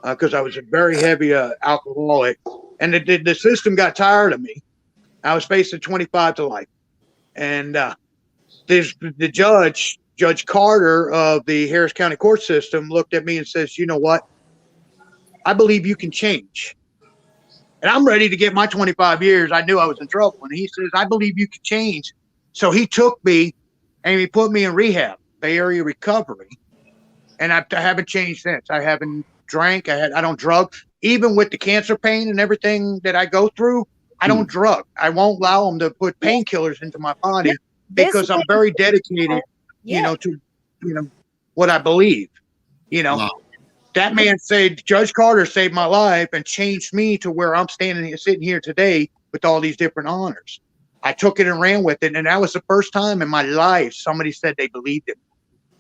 because I was a very heavy alcoholic. And the system got tired of me. I was facing 25 to life. And there's the Judge Carter of the Harris County court system looked at me and says, you know what? I believe you can change. And I'm ready to get my 25 years. I knew I was in trouble. And he says, I believe you can change. So he took me and he put me in rehab, Bay Area recovery. And I haven't changed since. I haven't drank. I don't drug. Even with the cancer pain and everything that I go through, I don't drug. I won't allow them to put painkillers into my body because I'm very dedicated, to, what I believe, Wow. That man Judge Carter saved my life and changed me to where I'm sitting here today with all these different honors. I took it and ran with it. And that was the first time in my life somebody said they believed it.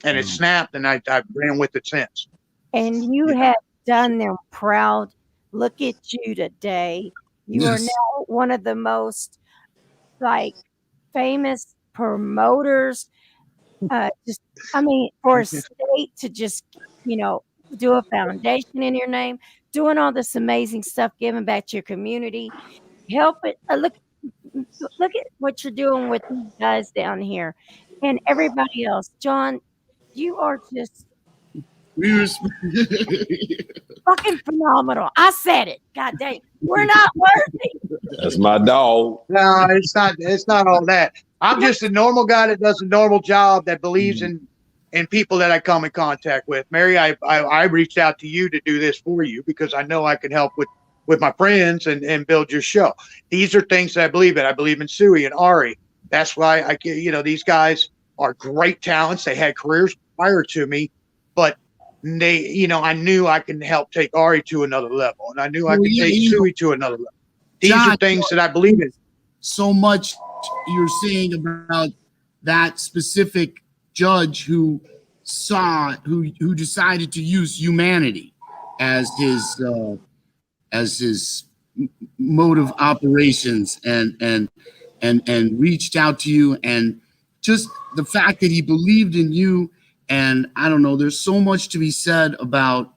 And it snapped, and I ran with it since. And you have done them proud. Look at you today. You are now one of the most famous promoters. For a state to just, do a foundation in your name, doing all this amazing stuff, giving back to your community, help it. Look at what you're doing with these guys down here and everybody else. John, you are just fucking phenomenal. I said it. God dang. We're not worthy. That's my dog. No, it's not all that. I'm just a normal guy that does a normal job that believes in people that I come in contact with. Mary, I reached out to you to do this for you because I know I can help with my friends and build your show. These are things that I believe in. I believe in Suey and Ari. That's why these guys are great talents. They had careers prior to me, but they, I knew I can help take Ari to another level, and I knew I could take Suey to another level. These John, are things that I believe in. So much you're saying about that specific judge who decided to use humanity as his mode of operations and reached out to you, and just the fact that he believed in you. And I don't know, there's so much to be said about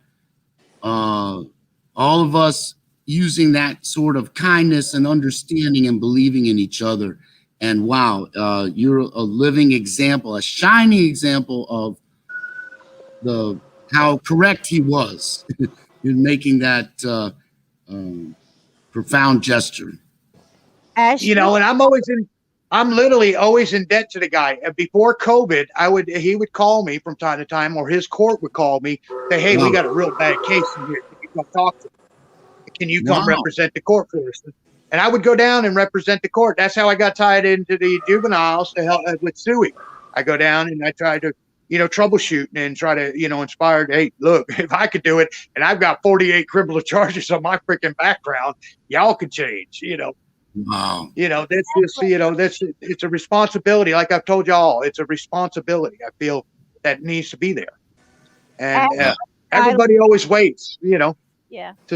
all of us using that sort of kindness and understanding and believing in each other. And wow, you're a living example, a shining example of how correct he was in making that profound gesture. Ashley? And I'm literally always in debt to the guy. Before COVID, he would call me from time to time, or his court would call me, say, "Hey, we got a real bad case in here. Can you come talk to me? Can you come represent the court for us?" And I would go down and represent the court. That's how I got tied into the juveniles to help with Suey. I go down and I try to, troubleshoot and try to, inspire. Hey, look, if I could do it, and I've got 48 criminal charges on my freaking background, y'all could change, Wow. That's just, it's a responsibility. Like I've told y'all, it's a responsibility. I feel that needs to be there. And everybody always waits, to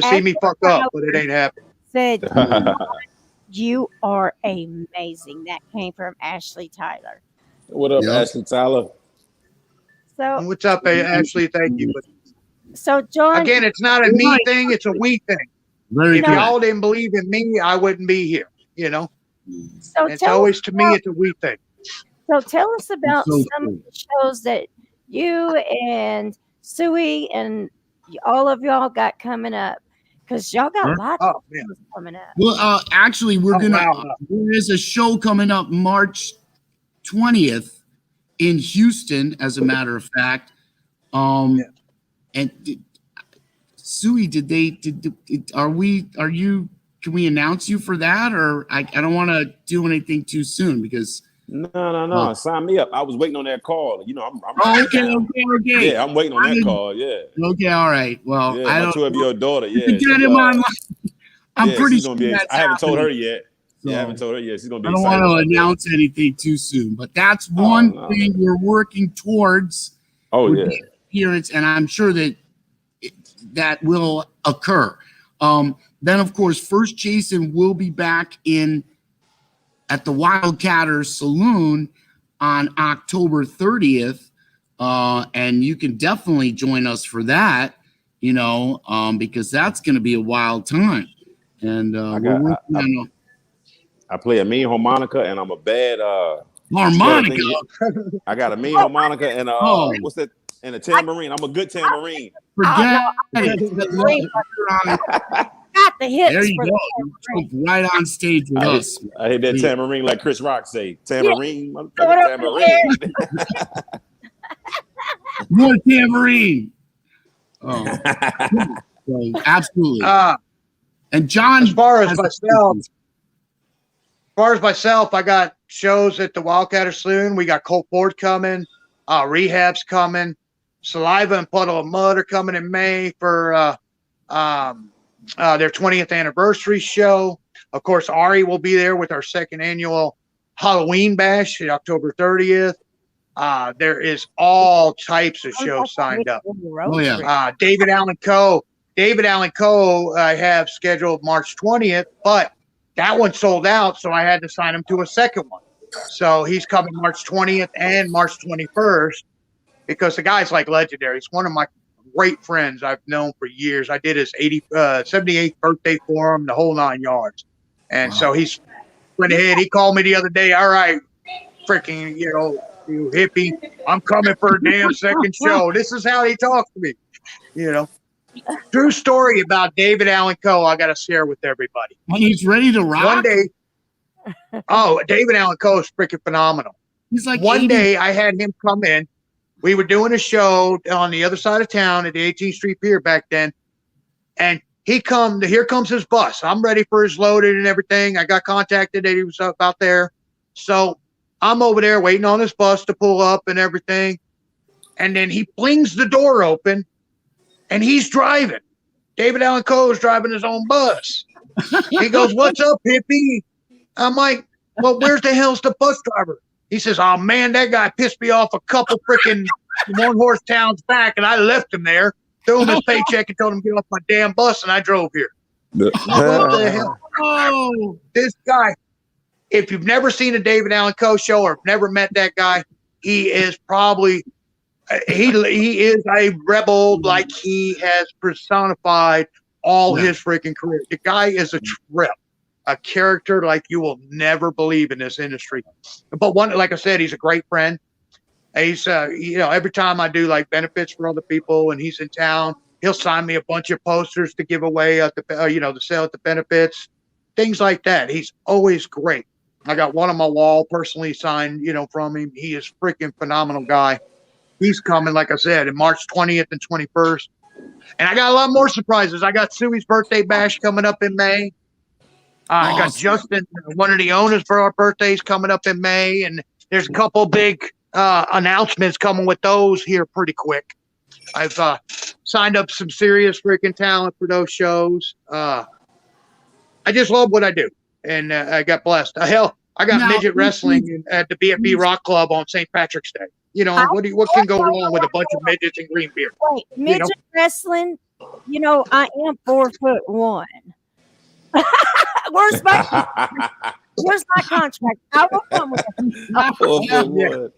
see me fuck up, but it ain't happening. Said, you are amazing. That came from Ashley Tyler. What up, Ashley Tyler? So What's up, Ashley? Thank you. But so John, again, it's not a me thing, it's a we thing. Very If good. y'all didn't believe in me, I wouldn't be here, so It's always, to me, it's a we thing. So tell us about So some of the shows that you and Suey and all of y'all got coming up, because y'all got lots of shows coming up. Well, actually, there is a show coming up March 20th in Houston, as a matter of fact. And Suey, can we announce you for that? Or I don't want to do anything too soon because. No. Sign me up. I was waiting on that call. Okay. Yeah, I'm waiting on that call. Yeah. Okay, all right. Well, Yeah, I my don't 12-year-old daughter. Yeah. get him online. I'm pretty sure I haven't told her happening. yet. So, I haven't told her yet. She's gonna be I don't excited. want to announce anything too soon, but that's one thing we're working towards. With the appearance, and I'm sure that that will occur. Then, of course, First Jason will be back at the Wildcatter Saloon on October 30th, and you can definitely join us for that. Because that's going to be a wild time. And I play a mean harmonica, and I'm a bad harmonica. I got a mean harmonica and what's that? And a tambourine. I'm a good tambourine. Forget it. Got the hits. There you go. You jump right on stage with us. I hit that tambourine like Chris Rock say. Tambourine, tambourine. More tambourine. Oh, so, absolutely. And John, as far as myself, I got shows at the Wildcatter Saloon. We got Colt Ford coming, Rehab's coming, Saliva and Puddle of Mud are coming in May for their 20th anniversary show. Of course, Ari will be there with our second annual Halloween Bash, October 30th. There is all types of shows signed up. Oh, yeah. David Allen Coe, I have scheduled March 20th, but that one sold out, so I had to sign him to a second one. So he's coming March 20th and March 21st because the guy's like legendary. He's one of my great friends I've known for years. I did his 78th birthday for him, the whole 9 yards. And so he's went ahead. He called me the other day. All right, freaking, you hippie, I'm coming for a damn second show. This is how he talks to me, True story about David Allen Coe I got to share with everybody. When he's ready to rock. One day, David Allen Coe is freaking phenomenal. He's like one day I had him come in. We were doing a show on the other side of town at the 18th Street Pier back then. And here comes his bus. I'm ready for his loaded and everything. I got contacted that he was up out there. So I'm over there waiting on this bus to pull up and everything. And then he flings the door open and he's driving. David Allan Coe is driving his own bus. He goes, "What's up, hippie?" I'm like, "Well, where's the hell's the bus driver?" He says, "Oh man, that guy pissed me off a couple freaking one-horse towns back, and I left him there, threw him his paycheck, and told him to get off my damn bus, and I drove here." What the hell? Oh, This guy, if you've never seen a David Allan Coe show or never met that guy, he is probably he is a rebel, like he has personified all his freaking career. The guy is a trip. A character like you will never believe in this industry. But one, like I said, he's a great friend. He's, every time I do like benefits for other people and he's in town, he'll sign me a bunch of posters to give away at the, to sell at the benefits, things like that. He's always great. I got one on my wall personally signed, from him. He is freaking phenomenal guy. He's coming, like I said, in March 20th and 21st. And I got a lot more surprises. I got Suey's birthday bash coming up in May. I got Justin, one of the owners for our birthdays coming up in May, and there's a couple big announcements coming with those here pretty quick. I've signed up some serious freaking talent for those shows. I just love what I do, and I got blessed. Hell, I got midget wrestling at the BFB Rock Club on St. Patrick's Day. What can go wrong with a bunch of midgets and green beer? Wait, midget wrestling? I am 4'1". Where's my contract? I will come with it.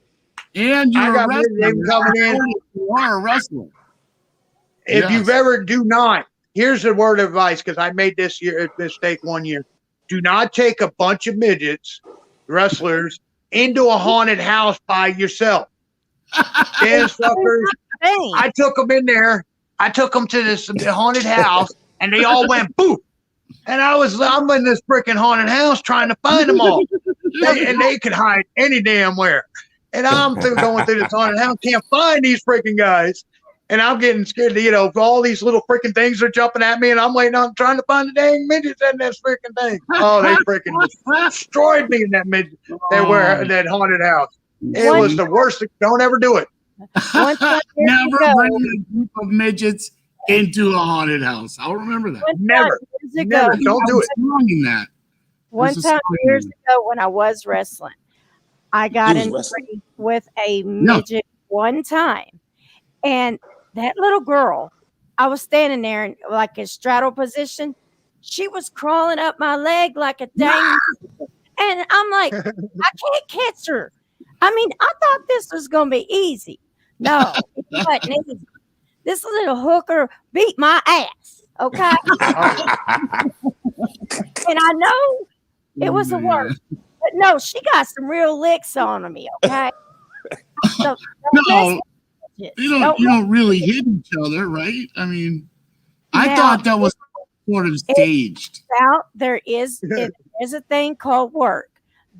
And you're I got a wrestler. coming in. You are a wrestler. If you've ever here's a word of advice, because I made this mistake one year. Do not take a bunch of midgets, wrestlers, into a haunted house by yourself. Damn suckers. I took them in there. I took them to this haunted house, and they all went poof. And I'm in this freaking haunted house trying to find them all. They could hide any damn where. And I'm going through this haunted house, can't find these freaking guys. And I'm getting scared, all these little freaking things are jumping at me, and I'm waiting on trying to find the dang midgets in this freaking thing. Oh, they freaking destroyed me in that that haunted house. It was the worst. Don't ever do it. Never bring a group of midgets into a haunted house. I'll remember that. Never. Don't do it. In that. One time years ago when I was wrestling, I got in with a midget one time. And that little girl, I was standing there in like a straddle position. She was crawling up my leg like a dang. And I'm like, I can't catch her. I mean, I thought this was going to be easy. No, it wasn't easy. This little hooker beat my ass, okay? And I know it was the worst. But no, she got some real licks on me, okay? So, you don't really hit each other, right? I mean, I thought that was sort of staged. There is a thing called work.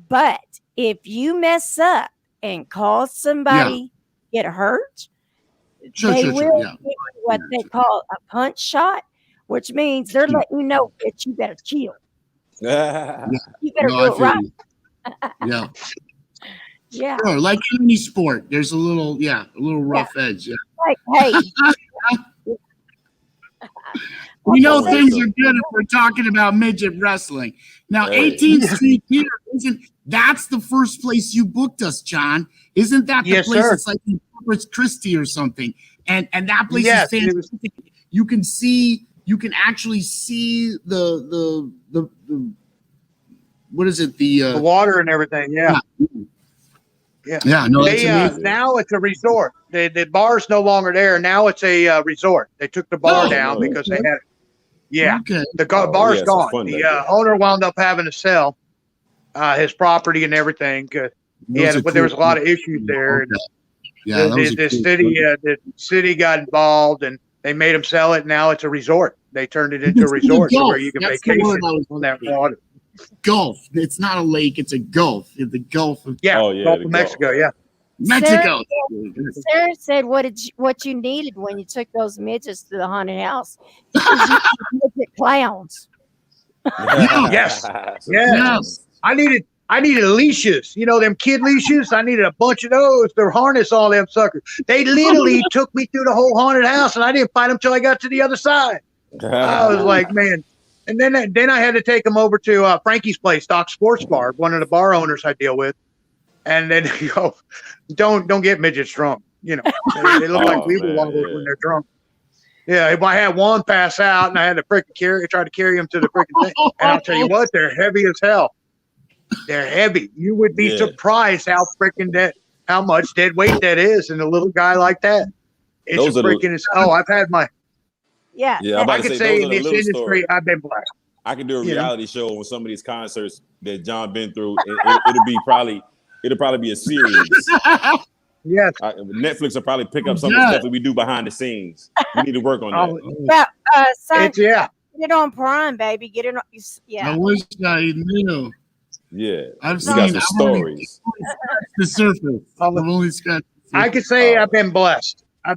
But if you mess up and cause somebody get hurt, they will give you what they call a punch shot, which means they're letting you know that you better chill. You better do it right. Yeah. Sure, like any sport, there's a little rough edge. Yeah. Like, hey. We know things are good if we're talking about midget wrestling. Now, 18th Street Theater, that's the first place you booked us, John? Isn't that the place? Sir. It's like in Corpus Christi or something. And that place is fantastic. You can actually see the what is it? The water and everything. Yeah. No, now it's a resort. The bar's no longer there. Now it's a resort. They took the bar down because they had the bar's gone. The owner wound up having to sell his property and everything. But there was a lot of issues there. The city got involved and they made them sell it. Now it's a resort. They turned it into a resort where you can vacation on that water. Gulf. It's not a lake. It's a gulf. The Gulf of Gulf of Mexico. Yeah, Mexico. Sarah said, "What you needed when you took those midgets to the haunted house? Midget clowns." Yes. I I needed leashes, them kid leashes. I needed a bunch of those to harness all them suckers. They literally took me through the whole haunted house, and I didn't find them till I got to the other side. I was like, man. And then I had to take them over to Frankie's place, Doc Sports Bar, one of the bar owners I deal with. And then don't get midgets drunk. They look like weevil wobblers when they're drunk. Yeah, if I had one pass out and I had to try to carry him to the freaking thing. And I'll tell you what, they're heavy as hell. They're heavy. You would be surprised how much dead weight that is in a little guy like that. It's I've had my. Yeah. I could say in this industry, stories. I've been blessed. I could do a reality show on some of these concerts that John been through. It'll probably be a series. Yes. Netflix will probably pick up some of the stuff that we do behind the scenes. We need to work on that. Son, get it on Prime, baby. Get it on. Yeah. I wish I knew. Yeah. I've got some stories. The surface. I've only scratched. I could say I've been blessed. I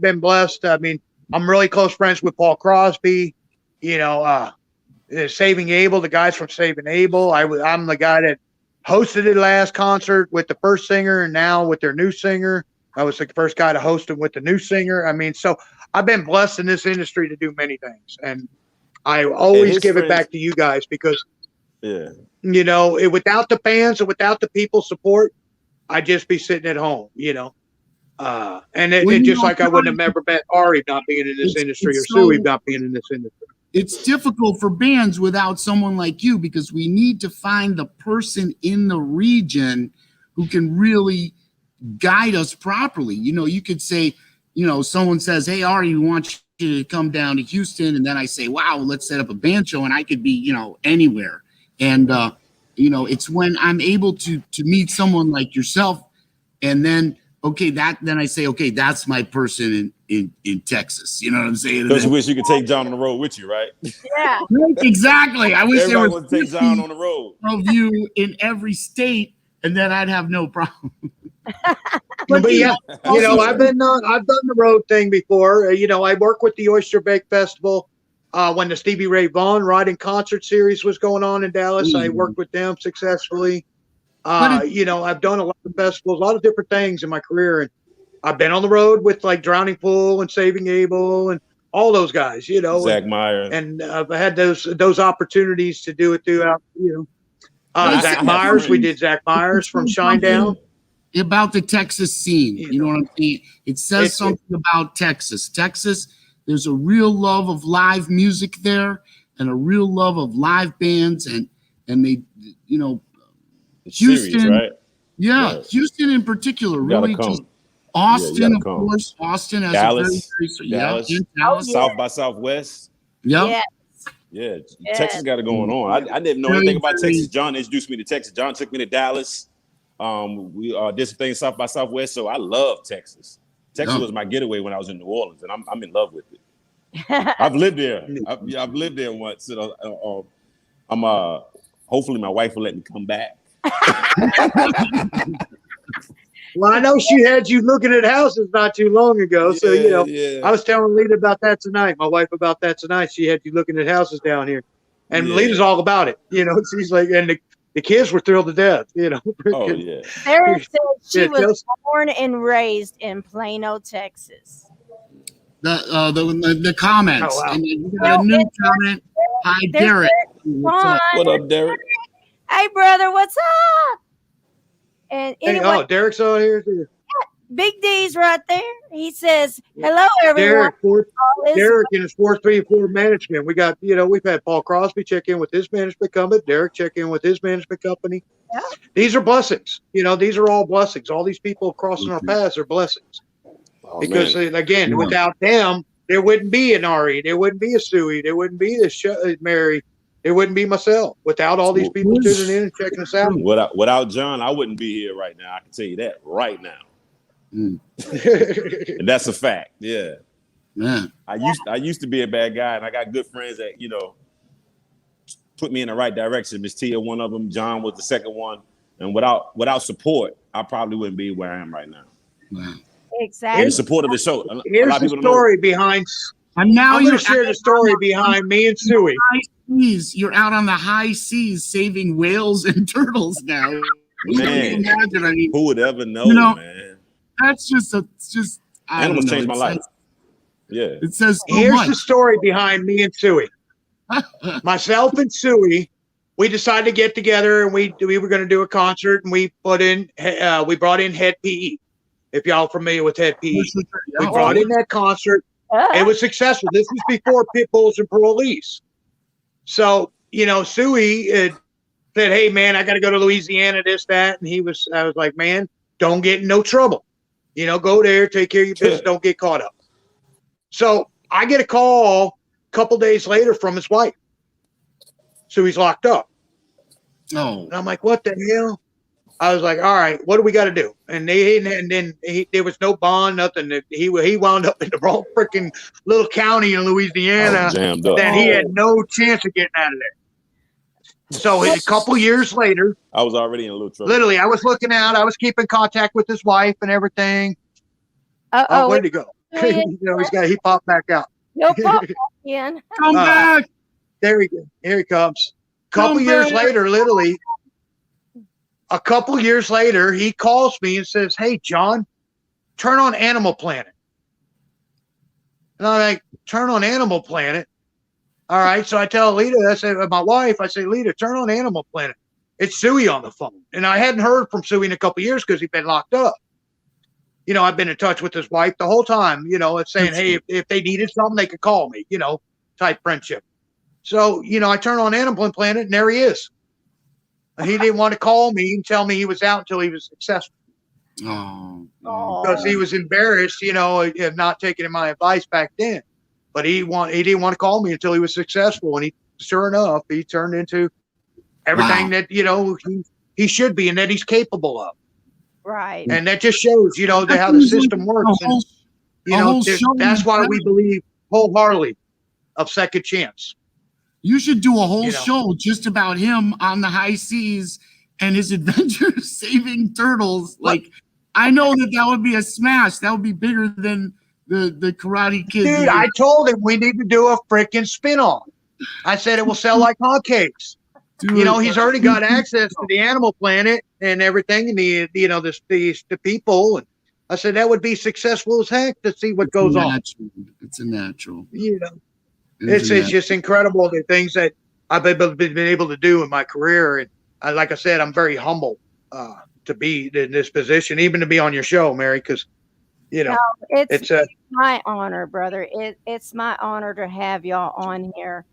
mean, I'm really close friends with Paul Crosby. Saving Abel, the guys from Saving Abel. I'm the guy that hosted the last concert with the first singer, and now with their new singer. I was the first guy to host them with the new singer. I mean, so I've been blessed in this industry to do many things, and I always give it back to you guys because, without the fans and without the people support, I'd just be sitting at home, and it just like I wouldn't have ever met Ari not being in this industry or Suey not being in this industry. It's difficult for bands without someone like you because we need to find the person in the region who can really guide us properly. You could say, someone says, hey, Ari, we want you to come down to Houston. And then I say, wow, let's set up a band show. And I could be, anywhere. And, it's when I'm able to meet someone like yourself. And then, then I say, okay, that's my person in Texas. You know what I'm saying? Because you wish you could take John on the road with you, right? Yeah. Exactly. I wish everybody there was would take John on the road. Of you in every state, and then I'd have no problem. But yeah, I've done the road thing before. I work with the Oyster Bake Festival when the Stevie Ray Vaughan Riding Concert Series was going on in Dallas. I worked with them successfully. I've done a lot of festivals, a lot of different things in my career, and I've been on the road with like Drowning Pool and Saving Abel and all those guys. Zach Myers, and I've had those opportunities to do it throughout. Zach Myers, we did Zach Myers from Shinedown. About the Texas scene, you know what I'm saying? It says something about Texas. Texas, there's a real love of live music there, and a real love of live bands, and they, Houston, series, right? Yeah, Houston in particular, really. Just Austin, of course. Austin has Dallas, Dallas. South by Southwest. Yeah. Yeah, Texas got it going on. I didn't know anything about Texas. John introduced me to Texas. John took me to Dallas. We did some things South by Southwest, so I love Texas. Texas was my getaway when I was in New Orleans, and I'm in love with it. I've lived there. I've lived there once. Hopefully my wife will let me come back. Well, I know she had you looking at houses not too long ago. So, I was telling Lita about that tonight, my wife about that tonight. She had you looking at houses down here. And Lita's all about it. She's like, and the kids were thrilled to death, Oh, yeah. Sarah said she was born and raised in Plano, Texas. The comments. Oh, wow. And you got a new comment. Hi, Derek. What up, Derek? Hey, brother, what's up? And anyway, Derek's on here too. Big D's right there. He says, hello, everyone. Derek in his 434 management. We got, we've had Paul Crosby check in with his management company. Derek check in with his management company. Yeah. These are blessings. These are all blessings. All these people crossing our paths are blessings. Because, again, without them, there wouldn't be an Ari. There wouldn't be a Suey. There wouldn't be a Mary. There wouldn't be myself. Without all these people tuning in and checking us out. Without John, I wouldn't be here right now. I can tell you that right now. And that's a fact. Yeah. I used to be a bad guy, and I got good friends that put me in the right direction. Miss Tia, one of them. John was the second one. And without support, I probably wouldn't be where I am right now. Wow. Exactly. And the support of the show. Here's the story behind. And now I'm going to share the story behind me and Suey. You're out on the high seas saving whales and turtles now. Man, imagine. I mean, who would ever know, man? That's just I Animals don't know. changed my life. Yeah. It says so Here's much. the story behind me and Suey. Myself and Suey, we decided to get together, and we were going to do a concert, and we brought in Head PE. If y'all familiar with Head PE, we brought in that concert. It was successful. This was before Pitbulls and Parolees. So, Suey said, "Hey, man, I got to go to Louisiana, this, that." And I was like, "Man, don't get in no trouble. Go there, take care of your business, don't get caught up." So I get a call a couple days later from his wife. Suey's locked up. Oh. And I'm like, "What the hell?" I was like, "All right, what do we got to do?" And then there was no bond, nothing. He wound up in the wrong freaking little county in Louisiana Jammed up. that he had no chance of getting out of there. So a couple years later, I was already in a little trouble. literally, I was looking out. I was keeping contact with his wife and everything. Uh-oh. Where'd he go? He popped back out. He'll pop back in. Come back. There he goes. Here he comes. Couple years later, literally, a couple years later, he calls me and says, "Hey, John, turn on Animal Planet." And I'm like, "Turn on Animal Planet?" All right. So I tell Lita, I say, my wife, I say, "Lita, turn on Animal Planet. It's Suey on the phone." And I hadn't heard from Suey in a couple years because he'd been locked up. I've been in touch with his wife the whole time, it's saying, "Hey, if they needed something, they could call me, type friendship." So, I turn on Animal Planet and there he is. And he didn't want to call me and tell me he was out until he was successful. Oh. Because he was embarrassed, of not taking my advice back then. But he didn't want to call me until he was successful. And sure enough, he turned into everything that, he should be and that he's capable of. Right. And that just shows, how the system works. And, that's why we believe wholeheartedly of second chance. You should do a whole show just about him on the high seas and his adventures saving turtles. Like, I know that would be a smash. That would be bigger than the Karate Kid. Dude, I told him we need to do a freaking spin-off. I said it will sell like hotcakes. Dude, he's already got access to the Animal Planet and everything, and the people. And I said that would be successful as heck to see what goes on. It's a natural. It's just incredible the things that I've been able to do in my career. And like I said, I'm very humble to be in this position, even to be on your show, Mary, because, it's my honor, brother. It's my honor to have y'all on here.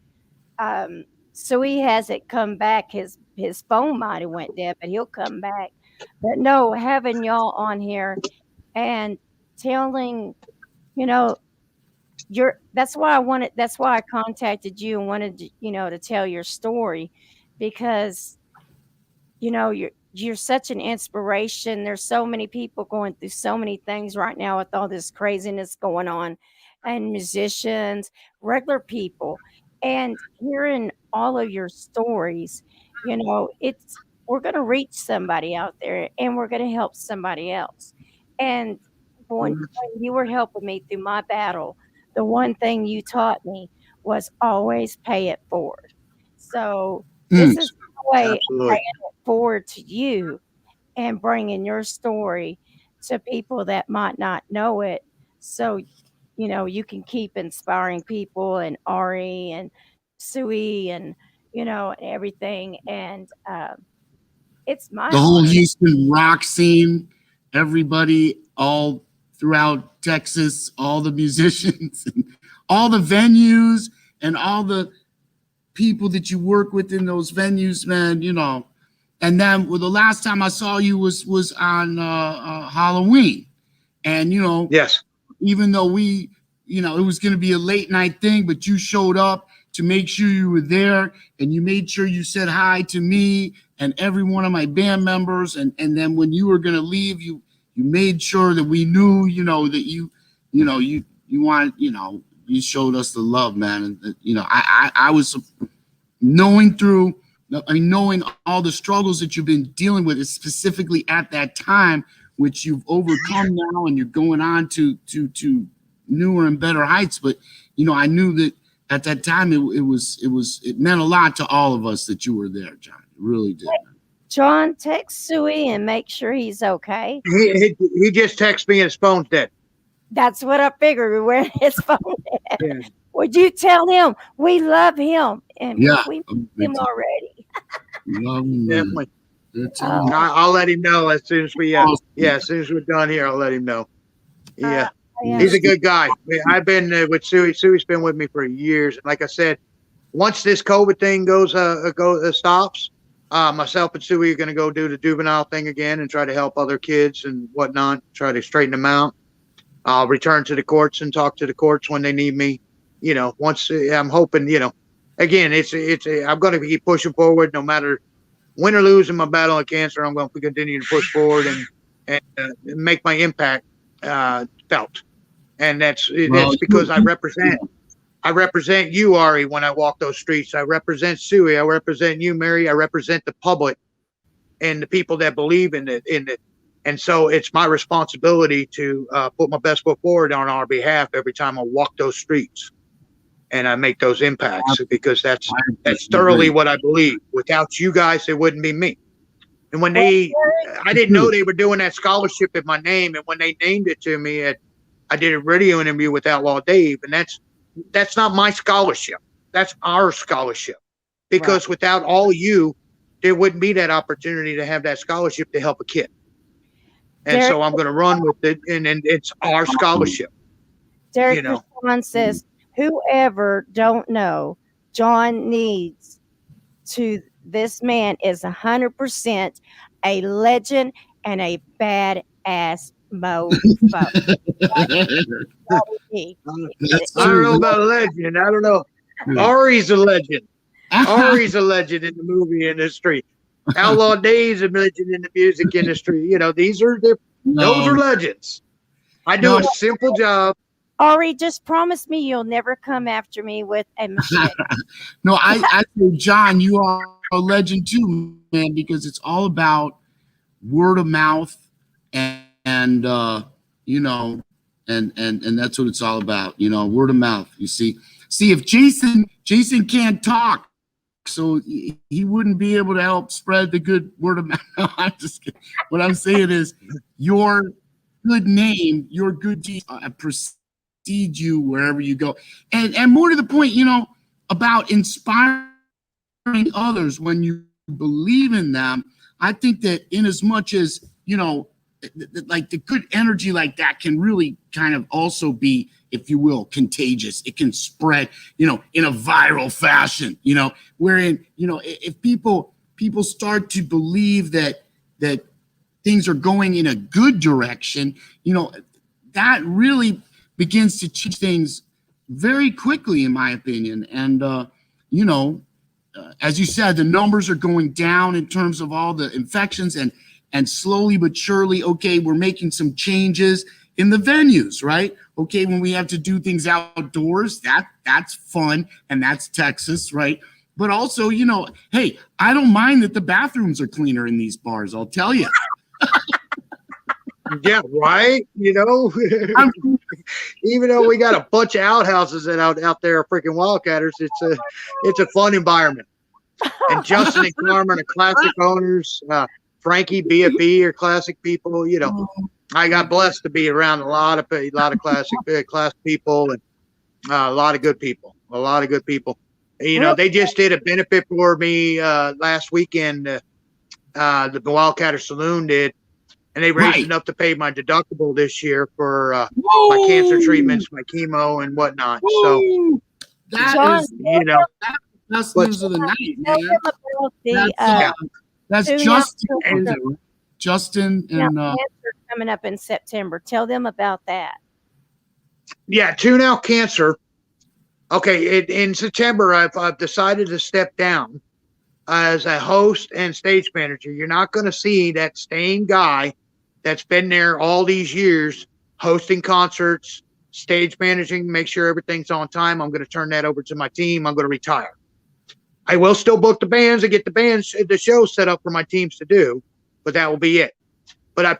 So he hasn't come back. His phone might have went dead, but he'll come back. But no, having y'all on here and telling, that's why I contacted you and wanted to, to tell your story, because you're such an inspiration. There's so many people going through so many things right now with all this craziness going on, and musicians, regular people, and hearing all of your stories, we're going to reach somebody out there and we're going to help somebody else. And when you were helping me through my battle, the one thing you taught me was always pay it forward. So this is the way I pay it forward to you and bringing your story to people that might not know it. So, you can keep inspiring people, and Ari and Suey and, and everything. And it's my the whole honor. Houston rock scene, everybody all throughout Texas, all the musicians, and all the venues, and all the people that you work with in those venues, man. And then the last time I saw you was on Halloween, and yes, even though it was going to be a late night thing, but you showed up to make sure you were there, and you made sure you said hi to me and every one of my band members, and then when you were going to leave, you made sure that we knew, that you wanted, you showed us the love, man. And I was knowing all the struggles that you've been dealing with, specifically at that time, which you've overcome now, and you're going on to newer and better heights. But I knew that at that time it meant a lot to all of us that you were there, John. It really did. John, text Suey and make sure he's okay. He just texted me and his phone's dead. That's what I figured. Where his phone at. Yeah. Would you tell him we love him and Yeah. we miss him already? Love him, man. Definitely. That's Oh. I'll let him know as soon as we Awesome. as soon as we're done here, I'll let him know. Yeah. Yeah. He's a good guy. I've been with Suey. Suey's been with me for years. Like I said, once this COVID thing stops, myself and Suey are going to go do the juvenile thing again and try to help other kids and whatnot, try to straighten them out. I'll return to the courts and talk to the courts when they need me. You know, once I'm hoping, you know, again, I'm going to keep pushing forward no matter win or lose in my battle of cancer. I'm going to continue to push forward and make my impact felt. And that's because I represent you, Ari, when I walk those streets. I represent Suey. I represent you, Mary. I represent the public and the people that believe in it. And so it's my responsibility to put my best foot forward on our behalf every time I walk those streets and I make those impacts, because that's thoroughly what I believe. Without you guys, it wouldn't be me. And when I didn't know they were doing that scholarship in my name, and when they named it to me, I did a radio interview with Outlaw Dave, and that's not my scholarship. That's our scholarship, because without all you, there wouldn't be that opportunity to have that scholarship to help a kid. And so I'm going to run with it, and it's our scholarship. Derek You know. John says, whoever don't know, John needs to, this man is 100% a legend and a badass mofo. I don't know about a legend. I don't know. Ari's a legend. Ari's a legend in the movie industry. Outlaw Dave's a legend in the music industry. You know, those are legends. I do a simple job. Ari, just promise me you'll never come after me with a machete. No, I say, John, you are a legend too, man, because it's all about word of mouth and you know, and that's what it's all about, you know, word of mouth. You see if Jason can't talk, so he wouldn't be able to help spread the good word of mouth. No, I'm just kidding. What I'm saying is your good name, your good deeds precede you wherever you go. And more to the point, you know, about inspiring others when you believe in them. I think that in as much as, you know, like the good energy like that can really kind of also be, if you will, contagious. It can spread, you know, in a viral fashion, you know, wherein, you know, if people start to believe that things are going in a good direction, you know, that really begins to change things very quickly, in my opinion. And, you know, as you said, the numbers are going down in terms of all the infections, and slowly but surely, okay, we're making some changes in the venues, right? Okay, when we have to do things outdoors, that's fun, and that's Texas, right? But also, you know, hey, I don't mind that the bathrooms are cleaner in these bars, I'll tell you. Yeah, right. You know, even though we got a bunch of outhouses out there, freaking Wildcatters, it's a fun environment. And Justin and Carmen are classic owners. Frankie, BFE are classic people. You know, I got blessed to be around a lot of classic class people, and a lot of good people. You know, they just did a benefit for me last weekend. The Wildcatter Saloon did. And they raised enough to pay my deductible this year for my cancer treatments, my chemo, and whatnot. So that is, you know, that's news of the night, man. That's Justin and cancer coming up in September. Tell them about that. Yeah, Tune Out Cancer. Okay, in September, I've decided to step down as a host and stage manager. You're not going to see that same guy that's been there all these years hosting concerts, stage managing, make sure everything's on time. I'm going to turn that over to my team. I'm going to retire. I will still book the bands and get the show set up for my teams to do, but that will be it. But I've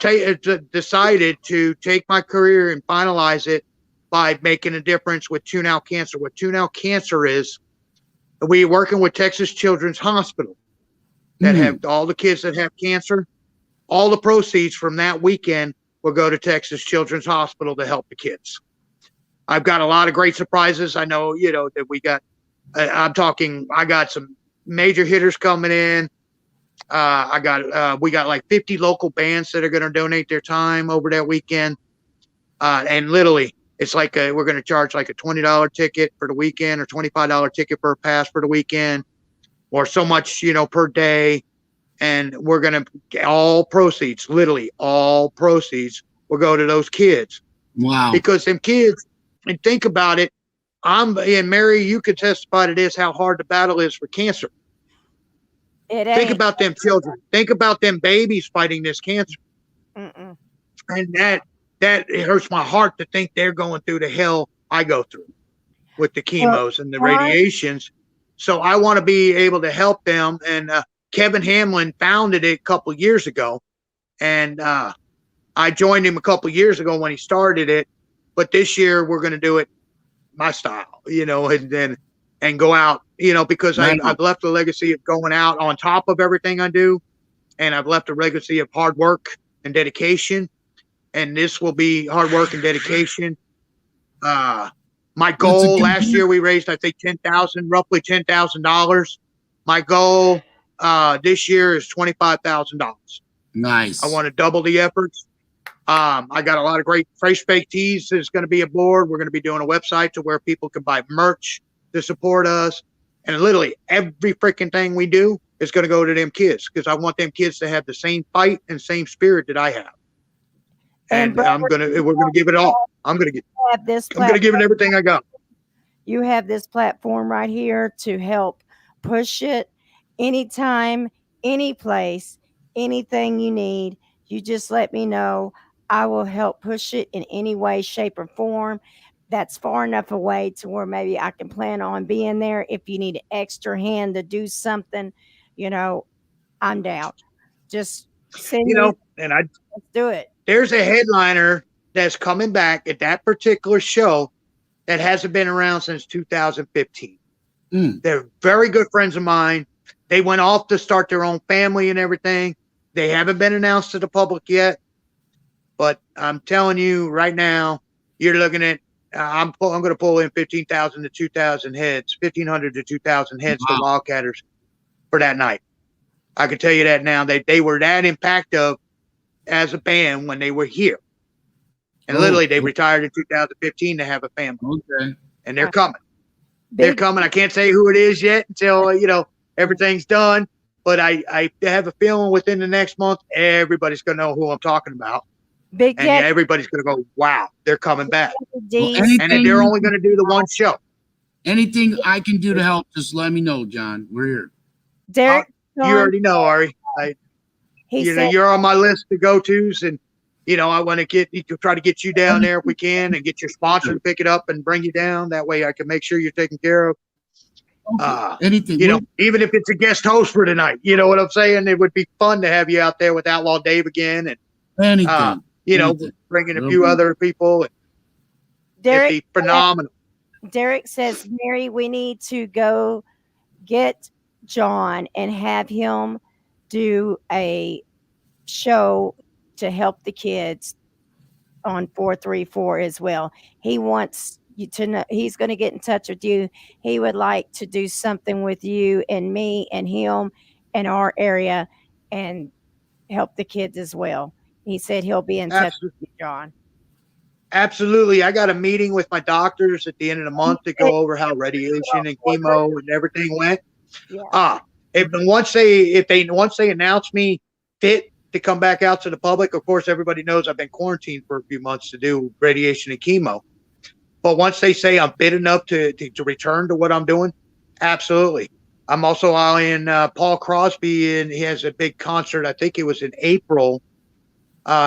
decided to take my career and finalize it by making a difference with Tune Out Cancer. What Tune Out Cancer is, we're working with Texas Children's Hospital. that have all the kids that have cancer. All the proceeds from that weekend will go to Texas Children's Hospital to help the kids. I've got a lot of great surprises. I know, that we got, I got some major hitters coming in. We got like 50 local bands that are going to donate their time over that weekend. And literally it's like, we're going to charge like a $20 ticket for the weekend or $25 ticket per pass for the weekend or so much, per day. And we're going to all proceeds will go to those kids. Wow. Because them kids, and think about it, and Mary, you could testify to this, how hard the battle is for cancer. It Think ain't. about them children. Think about them babies fighting this cancer. Mm-mm. And that it hurts my heart to think they're going through the hell I go through with the chemos and the radiations. So I want to be able to help them. And Kevin Hamlin founded it a couple of years ago. And I joined him a couple of years ago when he started it. But this year we're going to do it my style, and go out, because I've left a legacy of going out on top of everything I do. And I've left a legacy of hard work and dedication. And this will be hard work and dedication. My goal last year, we raised, I think, roughly $10,000. My goal this year is $25,000. Nice. I want to double the efforts. I got a lot of great Fresh Baked Teas that's going to be aboard. We're going to be doing a website to where people can buy merch to support us. And literally every freaking thing we do is going to go to them kids because I want them kids to have the same fight and same spirit that I have. And we're going to give it all. I'm going to give it everything I got. You have this platform right here to help push it anytime, any place, anything you need. You just let me know. I will help push it in any way, shape, or form that's far enough away to where maybe I can plan on being there. If you need an extra hand to do something, I'm down. Just send me. And let's do it. There's a headliner that's coming back at that particular show that hasn't been around since 2015. They're very good friends of mine. They went off to start their own family and everything. They haven't been announced to the public yet. But I'm telling you right now, you're looking at, I'm going to pull in 15,000 to 2,000 heads, 1,500 to 2,000 heads to Wildcatters for that night. I can tell you that now. They were that impactful as a band when they were here. And literally they retired in 2015 to have a family. Okay. And they're coming. They're coming. I can't say who it is yet until, everything's done. But I have a feeling within the next month, everybody's going to know who I'm talking about. Everybody's going to go, wow, they're coming back. And they're only going to do the one show. Anything I can do to help, just let me know, John. We're here. Derek, you already know, Ari. You're on my list to go-tos, and I want to try to get you down there if we can, and get your sponsor to pick it up and bring you down. That way, I can make sure you're taken care of. Anything, even if it's a guest host for tonight, you know what I'm saying? It would be fun to have you out there with Outlaw Dave again, and anything. Bringing a few other people. Derek, it'd be phenomenal. Derek says, Mary, we need to go get John and have him do a show to help the kids on 434 as well. He wants you to know, he's going to get in touch with you. He would like to do something with you and me and him in our area and help the kids as well. He said he'll be in touch with you, John. Absolutely. I got a meeting with my doctors at the end of the month to go over how radiation and chemo and everything went. Yeah. Once they announce me fit to come back out to the public, of course, everybody knows I've been quarantined for a few months to do radiation and chemo. But once they say I'm fit enough to return to what I'm doing, absolutely. I'm also eyeing Paul Crosby, and he has a big concert. I think it was in April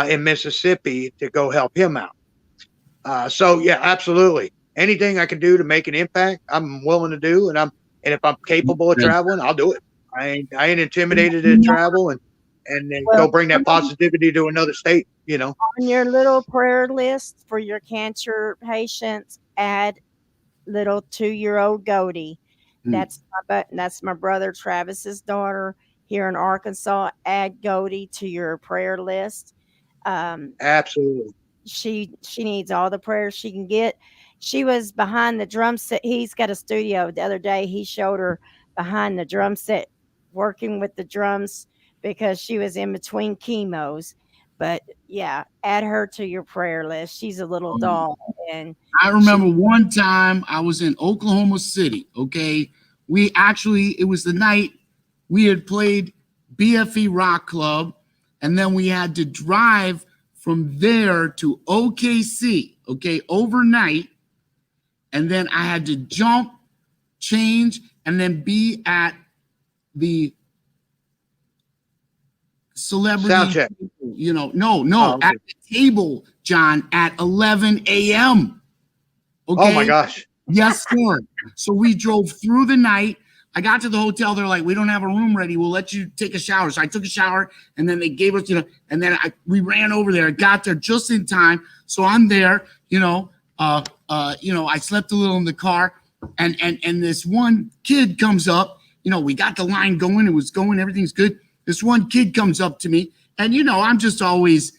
in Mississippi to go help him out. So yeah, absolutely. Anything I can do to make an impact, I'm willing to do. And if I'm capable of traveling, I'll do it. I ain't intimidated to travel and go bring that positivity to another state, On your little prayer list for your cancer patients, add little 2-year-old Goldie. That's my brother Travis's daughter. here in Arkansas, add Goldie to your prayer list. Absolutely. She needs all the prayers she can get. She was behind the drum set. He's got a studio. The other day he showed her behind the drum set working with the drums because she was in between chemos. But yeah, add her to your prayer list. She's a little doll. And I remember one time I was in Oklahoma City. Okay. It was the night we had played BFE Rock Club, and then we had to drive from there to OKC, okay, overnight. And then I had to jump, change, and then be at the celebrity Sound check. No, Oh, okay. at the table, John, at 11 a.m. Okay. Oh my gosh. Yes, sir. So we drove through the night. I got to the hotel. They're like, we don't have a room ready. We'll let you take a shower. So I took a shower, and then they gave us, and then we ran over there. I got there just in time. So I'm there, I slept a little in the car, and this one kid comes up. We got the line going. It was going. Everything's good. This one kid comes up to me, and I'm just always,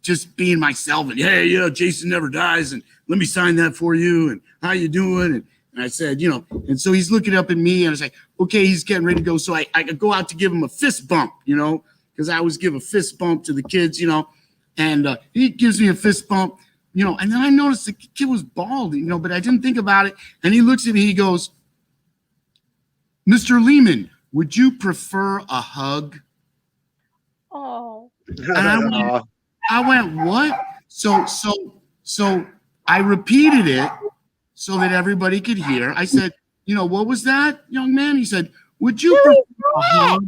just being myself. And hey, Jason never dies, and let me sign that for you. And how you doing? And I said, and so he's looking up at me, and I was like, okay, he's getting ready to go. So I could go out to give him a fist bump, because I always give a fist bump to the kids, and he gives me a fist bump, and then I noticed the kid was bald, but I didn't think about it. And he looks at me, he goes, Mr. Lehman, would you prefer a hug? oh, And I went, what? So I repeated it so that everybody could hear. I said, what was that, young man? He said, would you prefer a hug?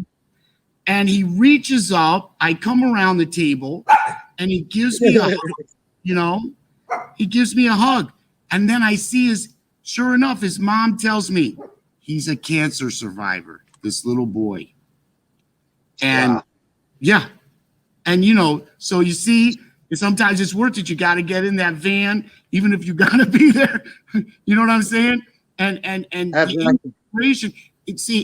And he reaches up. I come around the table, and he gives me a hug. He gives me a hug. And then I see sure enough, his mom tells me he's a cancer survivor, this little boy. And wow. Yeah. And, so you see, sometimes it's worth it. You got to get in that van, even if you got to be there. You know what I'm saying? And the inspiration.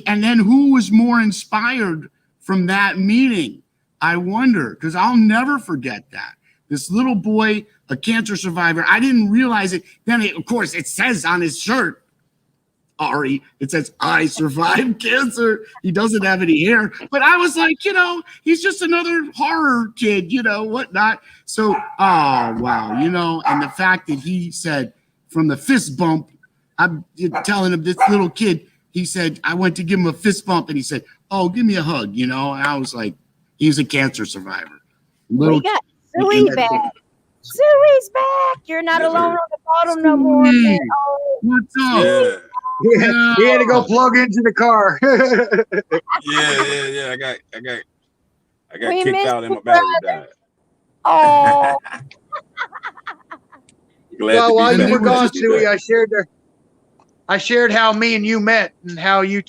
And then who was more inspired from that meeting? I wonder, because I'll never forget that. This little boy, a cancer survivor. I didn't realize it. Then, of course, it says on his shirt, Ari, it says, I survived cancer. He doesn't have any hair. But I was like, he's just another horror kid, whatnot. So, oh, wow, and the fact that he said from the fist bump, I'm telling him, this little kid, he said, I went to give him a fist bump, and he said, oh, give me a hug, and I was like, he's a cancer survivor. we got Suey back. Suey's back. You're not alone on the bottom no more. Suey. Oh, What's up? Yeah. He had to go plug into the car. Yeah. I got We kicked missed out and my you, battery brother. died. oh, Glad Well, to while be you back. were gone, Glad to be Suey, back. I shared how me and you met and how you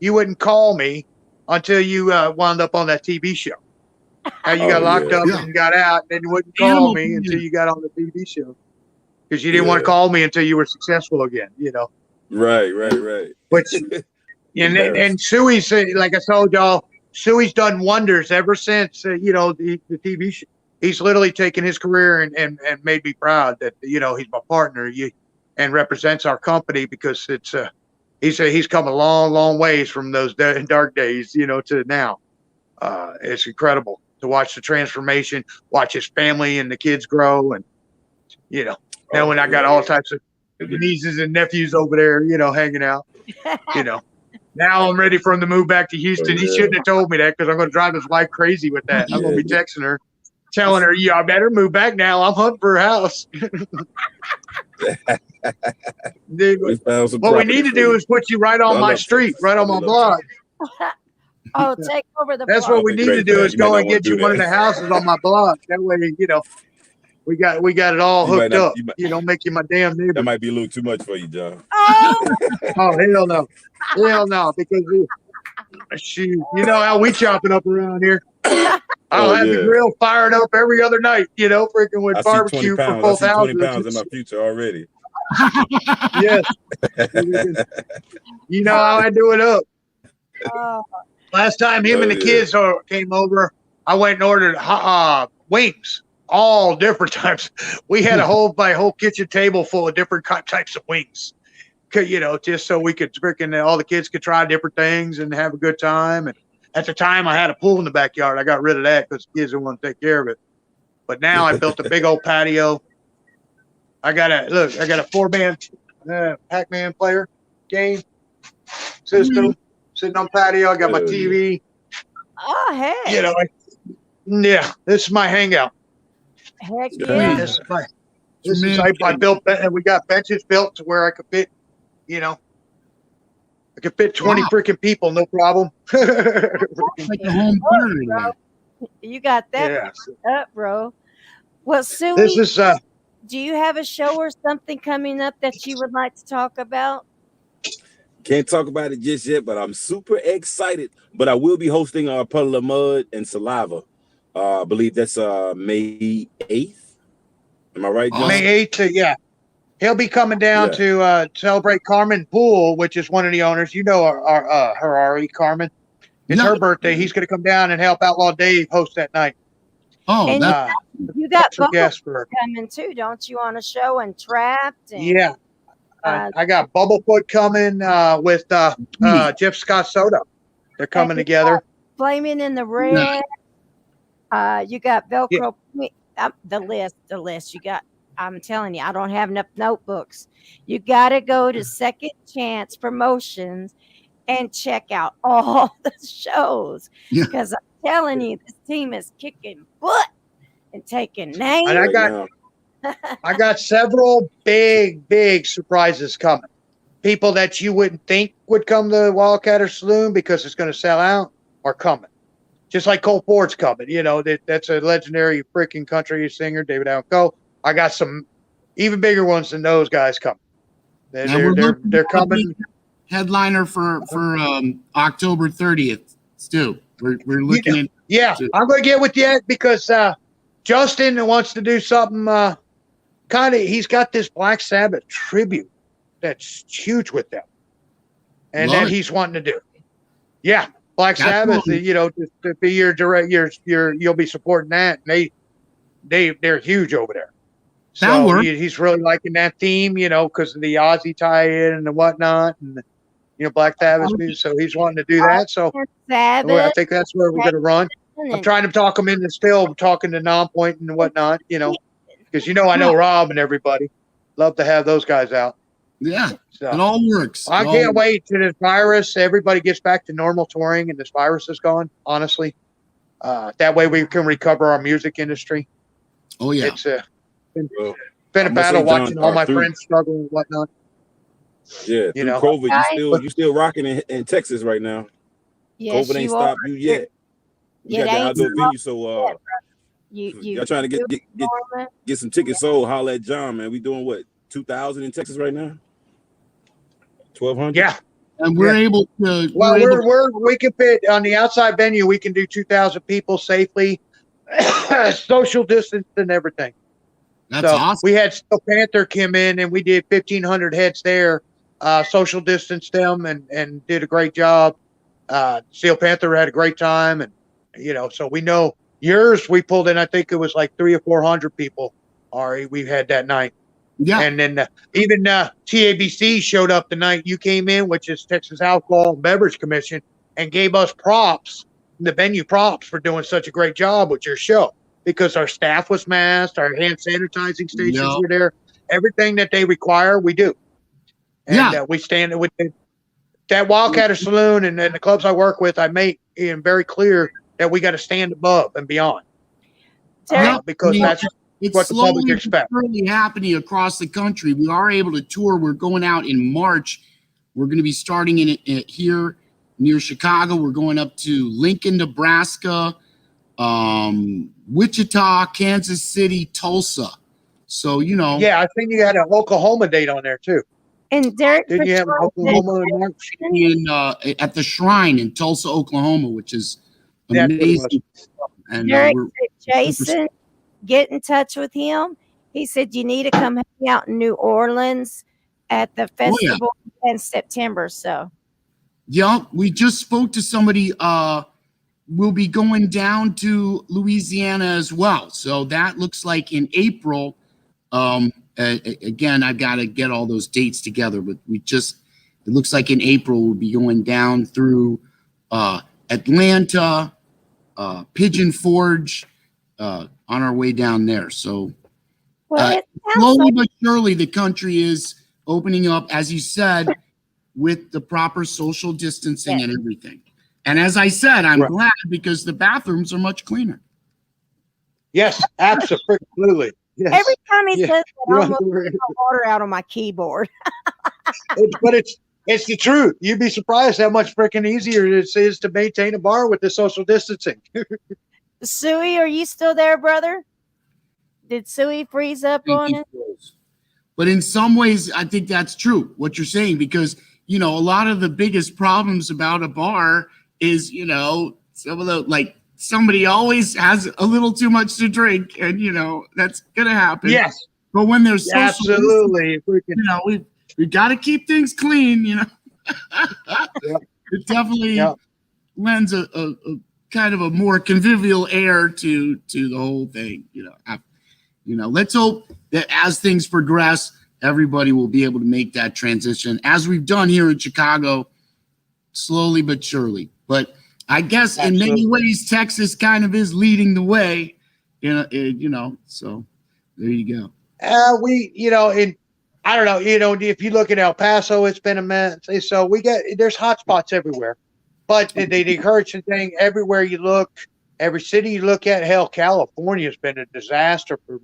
wouldn't call me until you wound up on that TV show. How you got locked up and got out, and then you wouldn't call me until you got on the TV show because you didn't want to call me until you were successful again. Right. Which and Suey's, like I told y'all, Suey's done wonders ever since the TV show. He's literally taken his career and made me proud that he's my partner and represents our company, because it's he's come a long ways from those dark days to now. It's incredible to watch the transformation, watch his family and the kids grow, and now when I got all types of nieces and nephews over there, hanging out, now I'm ready for him to move back to Houston. He shouldn't have told me that, because I'm going to drive his wife crazy with that. I'm going to be texting her, telling her, I better move back now. I'm hunting for a house. Dude, what we need to do is put you right on my street, right on my block. take over the That's block. what we need to do, is go and get you one of the houses on my block. That way, we got it all hooked up. Make you my damn neighbor. That might be a little too much for you, John. Oh, Oh, hell no, because shoot, how we chopping up around here. I'll have the grill fired up every other night, freaking with barbecue for both houses. 20 pounds in my future already. Yes. How I do it up. Last time him and the kids came over, I went and ordered wings, all different types. We had a whole kitchen table full of different types of wings. You know, just so we could all the kids could try different things and have a good time. And at the time, I had a pool in the backyard. I got rid of that because the kids didn't want to take care of it. But now I built a big old patio. I got a 4-man Pac-Man player game system sitting on patio. I got my TV. Oh, hey. You know, this is my hangout. Heck yeah. This is I built, and we got benches built to where I could fit, you know, I could fit 20 freaking people, no problem. Like a home theater. You got that up, bro. Well, Suey, this is do you have a show or something coming up that you would like to talk about? Can't talk about it just yet, but I'm super excited. But I will be hosting Puddle of Mud and Saliva. I believe that's May 8th. Am I right, John? May 8th, yeah. He'll be coming down to celebrate Carmen Poole, which is one of the owners. You know her Ari, Carmen. It's her birthday. He's going to come down and help Outlaw Dave host that night. Oh, and you got Bubble coming too, don't you, on a show and Trapped? And, yeah. I got Bubblefoot coming with Jeff Scott Soda. They're coming together. Flaming in the Red. You got Velcro. Yeah. The list. You got. I'm telling you, I don't have enough notebooks. You got to go to Second Chance Promotions and check out all the shows because I'm telling you, this team is kicking butt and taking names. And I got several big surprises coming. People that you wouldn't think would come to Wildcatter Saloon because it's going to sell out are coming. Just like Cole Ford's coming. You know, that's a legendary freaking country singer, David Allen Coe. I got some even bigger ones than those guys coming. They're coming. Headliner for October 30th, Stu. We're looking at. Yeah, I'm going to get with you because Justin wants to do something he's got this Black Sabbath tribute that's huge with them. And that he's wanting to do. Yeah, Black Sabbath, you know, to be your direct, you'll be supporting that. And they're huge over there. So he's really liking that theme, you know, because of the Ozzy tie-in and the whatnot, and you know, Black Sabbath music. So he's wanting to do that. So I think that's where we're going to run. I'm trying to talk him into still talking to Nonpoint and whatnot, you know, because you know I know Rob and everybody. Love to have those guys out. Yeah, so it all works. I can't wait till this virus. Everybody gets back to normal touring, and this virus is gone. Honestly, that way we can recover our music industry. Oh yeah, it's been a battle watching all my friends struggle and whatnot. Yeah, you know, COVID, you still rocking in Texas right now. Yes, COVID ain't stopped you yet. You got the outdoor venue, so y'all trying to get some tickets sold. Holla at John, man. We doing what, 2,000 in Texas right now? 1,200. Yeah, and we're able to. Well, we can fit on the outside venue. We can do 2,000 people safely, social distance and everything. That's awesome. We had Steel Panther come in and we did 1,500 heads there, social distanced them and did a great job. Steel Panther had a great time, and you know, so we know yours. We pulled in, I think it was like 300 or 400 people. Ari, we had that night. Yeah, and then even TABC showed up the night you came in, which is Texas Alcohol and Beverage Commission, and gave us props, the venue props, for doing such a great job with your show. Because our staff was masked, our hand sanitizing stations were there. Everything that they require, we do. And we stand with that Wildcatter Saloon and the clubs I work with. I make it very clear that we got to stand above and beyond. Because that's what the public expects. It's slowly happening across the country. We are able to tour. We're going out in March. We're going to be starting in here near Chicago. We're going up to Lincoln, Nebraska, Wichita, Kansas City, Tulsa. So, you know. Yeah, I think you had an Oklahoma date on there too. And Derek, didn't you have an Oklahoma in March? At the Shrine in Tulsa, Oklahoma, which is amazing. And Derek said, Jason, get in touch with him. He said you need to come hang out in New Orleans at the festival in September. So Yep, we just spoke to somebody. We'll be going down to Louisiana as well. So that looks like in April. Again, I've got to get all those dates together, but it looks like in April we'll be going down through Atlanta, Pigeon Forge, on our way down there. So Well, it sounds slowly like but surely the country is opening up, as you said, with the proper social distancing and everything. And as I said, I'm glad because the bathrooms are much cleaner. Yes, absolutely. Yes. every time he Yeah. says that, You I don't have almost to worry. get my water out on my keyboard. But it's the truth. You'd be surprised how much freaking easier it is to maintain a bar with the social distancing. Suey, are you still there, brother? Did Suey freeze up on it? But in some ways, I think that's true, what you're saying, because, a lot of the biggest problems about a bar is, some of the, like, somebody always has a little too much to drink, and, that's going to happen. Yes. But when there's social Absolutely. we got to keep things clean, It definitely lends a kind of a more convivial air to the whole thing, Let's hope that as things progress, everybody will be able to make that transition, as we've done here in Chicago, slowly but surely. But I guess in many ways, Texas kind of is leading the way, so there you go. I don't know, if you look at El Paso, it's been a mess. So there's hot spots everywhere, but the encouraging thing, everywhere you look, every city you look at, hell, California's been a disaster for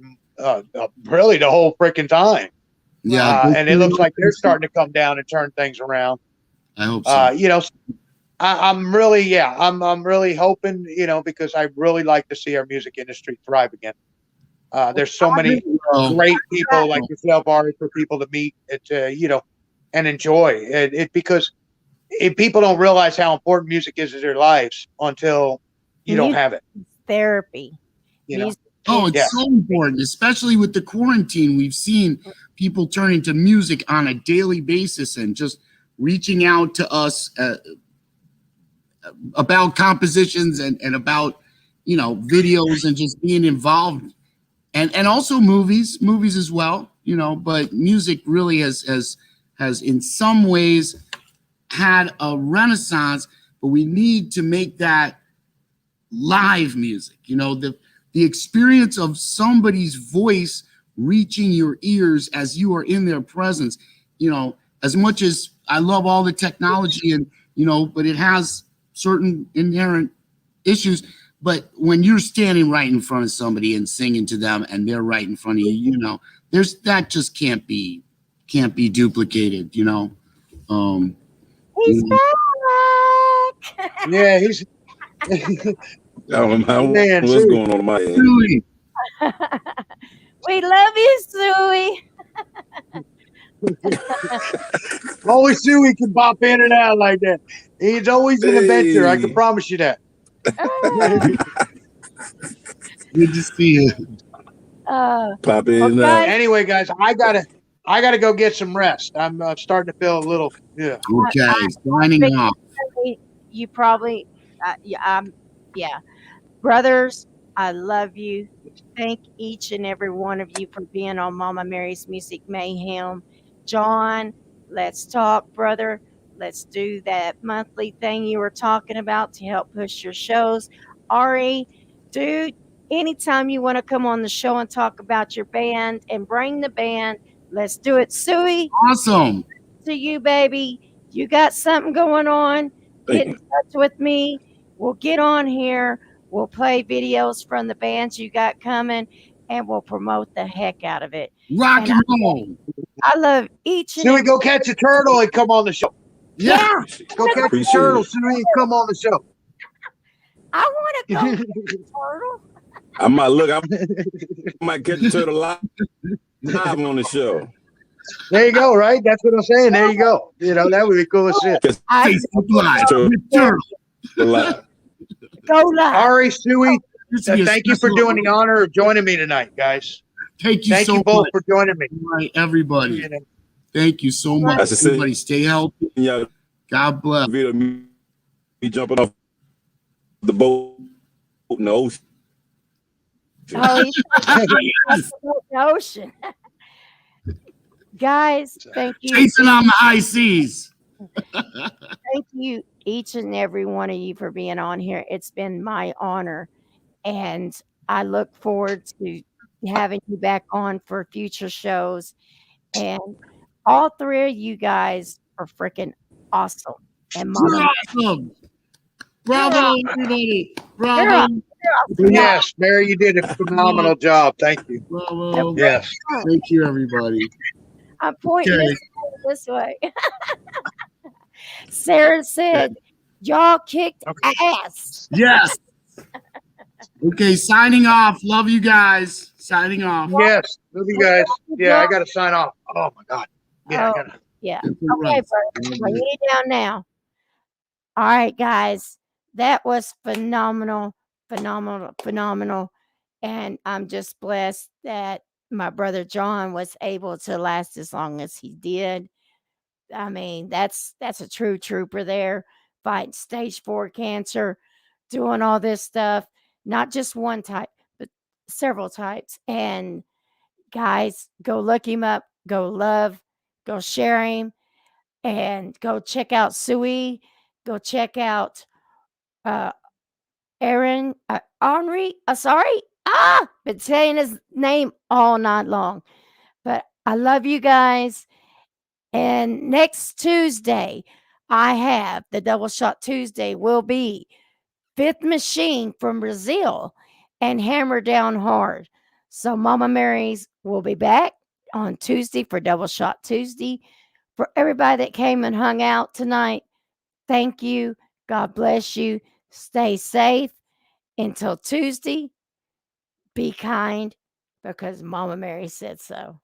really the whole freaking time. Yeah. And it looks like they're starting to come down and turn things around. I hope so. I'm really hoping, because I really like to see our music industry thrive again. There's so many great people like yourself, Ari, for people to meet, and enjoy it, because people don't realize how important music is in their lives until you don't have it. Therapy. Oh, it's so important, especially with the quarantine. We've seen people turning to music on a daily basis and just reaching out to us about compositions and about, videos and just being involved. And also movies as well, but music really has in some ways had a renaissance, but we need to make that live music, the experience of somebody's voice reaching your ears as you are in their presence. As much as I love all the technology and, but it has certain inherent issues. But when you're standing right in front of somebody and singing to them and they're right in front of you, that just can't be duplicated, He's back. Yeah, he's What's going on my end? We love you, Suey. Only Suey can pop in and out like that. He's always an adventure. I can promise you that. Good to see you. Pop in. Anyway, guys, I gotta go get some rest. I'm starting to feel a little. Yeah. Okay, signing off. You probably, brothers. I love you. Thank each and every one of you for being on Mama Mary's Music Mayhem. John, let's talk, brother. Let's do that monthly thing you were talking about to help push your shows. Ari, dude, anytime you want to come on the show and talk about your band and bring the band, let's do it. Suey, awesome. To you, baby. You got something going on? Get in touch with me. We'll get on here. We'll play videos from the bands you got coming, and we'll promote the heck out of it. Rock and roll. I love each and Suey, go catch a turtle and come on the show. Yeah. Go catch a turtle, Suey, and come on the show. I want to go catch a turtle. I might catch a turtle live on the show. There you go, right? That's what I'm saying. There you go. That would be cool as shit. Facebook Live. Turtle. Go live. Ari, Suey, thank you for doing the honor of joining me tonight, guys. Thank you so you both much. for joining me. All right, everybody. Thank you so much. Everybody stay healthy. Yeah. God bless. Video of me jumping off the boat in the ocean. Oh, he's Yes. the ocean. Guys, thank you. Chasing on the high seas. Thank you, each and every one of you, for being on here. It's been my honor. And I look forward to having you back on for future shows. And all three of you guys are freaking awesome. And You're Mama, awesome. Bravo, everybody. you're Bravo. awesome. Yes, Mary, you did a phenomenal job. Thank you. Bravo. Yes. Thank you, everybody. I'm pointing Okay. this way. Sarah said, y'all kicked ass. Yes. Okay, signing off. Love you guys. Signing off. Yes. Love you guys. Yeah, I got to sign off. Oh, my God. Yeah, I got to. Yeah. Good Okay, run. brother. Bring it down now. All right, guys. That was phenomenal, phenomenal, phenomenal. And I'm just blessed that my brother John was able to last as long as he did. I mean, that's a true trooper there, fighting stage 4 cancer, doing all this stuff, not just one type, but several types. And guys, go look him up, go love, go share him, and go check out Sui, go check out Aaron, Henri, sorry, been saying his name all night long. But I love you guys. And next Tuesday, I have the Double Shot Tuesday will be Fifth Machine from Brazil and Hammer Down Hard. So Mama Mary's will be back on Tuesday for Double Shot Tuesday. For everybody that came and hung out tonight, thank you. God bless you. Stay safe. Until Tuesday, be kind because Mama Mary said so.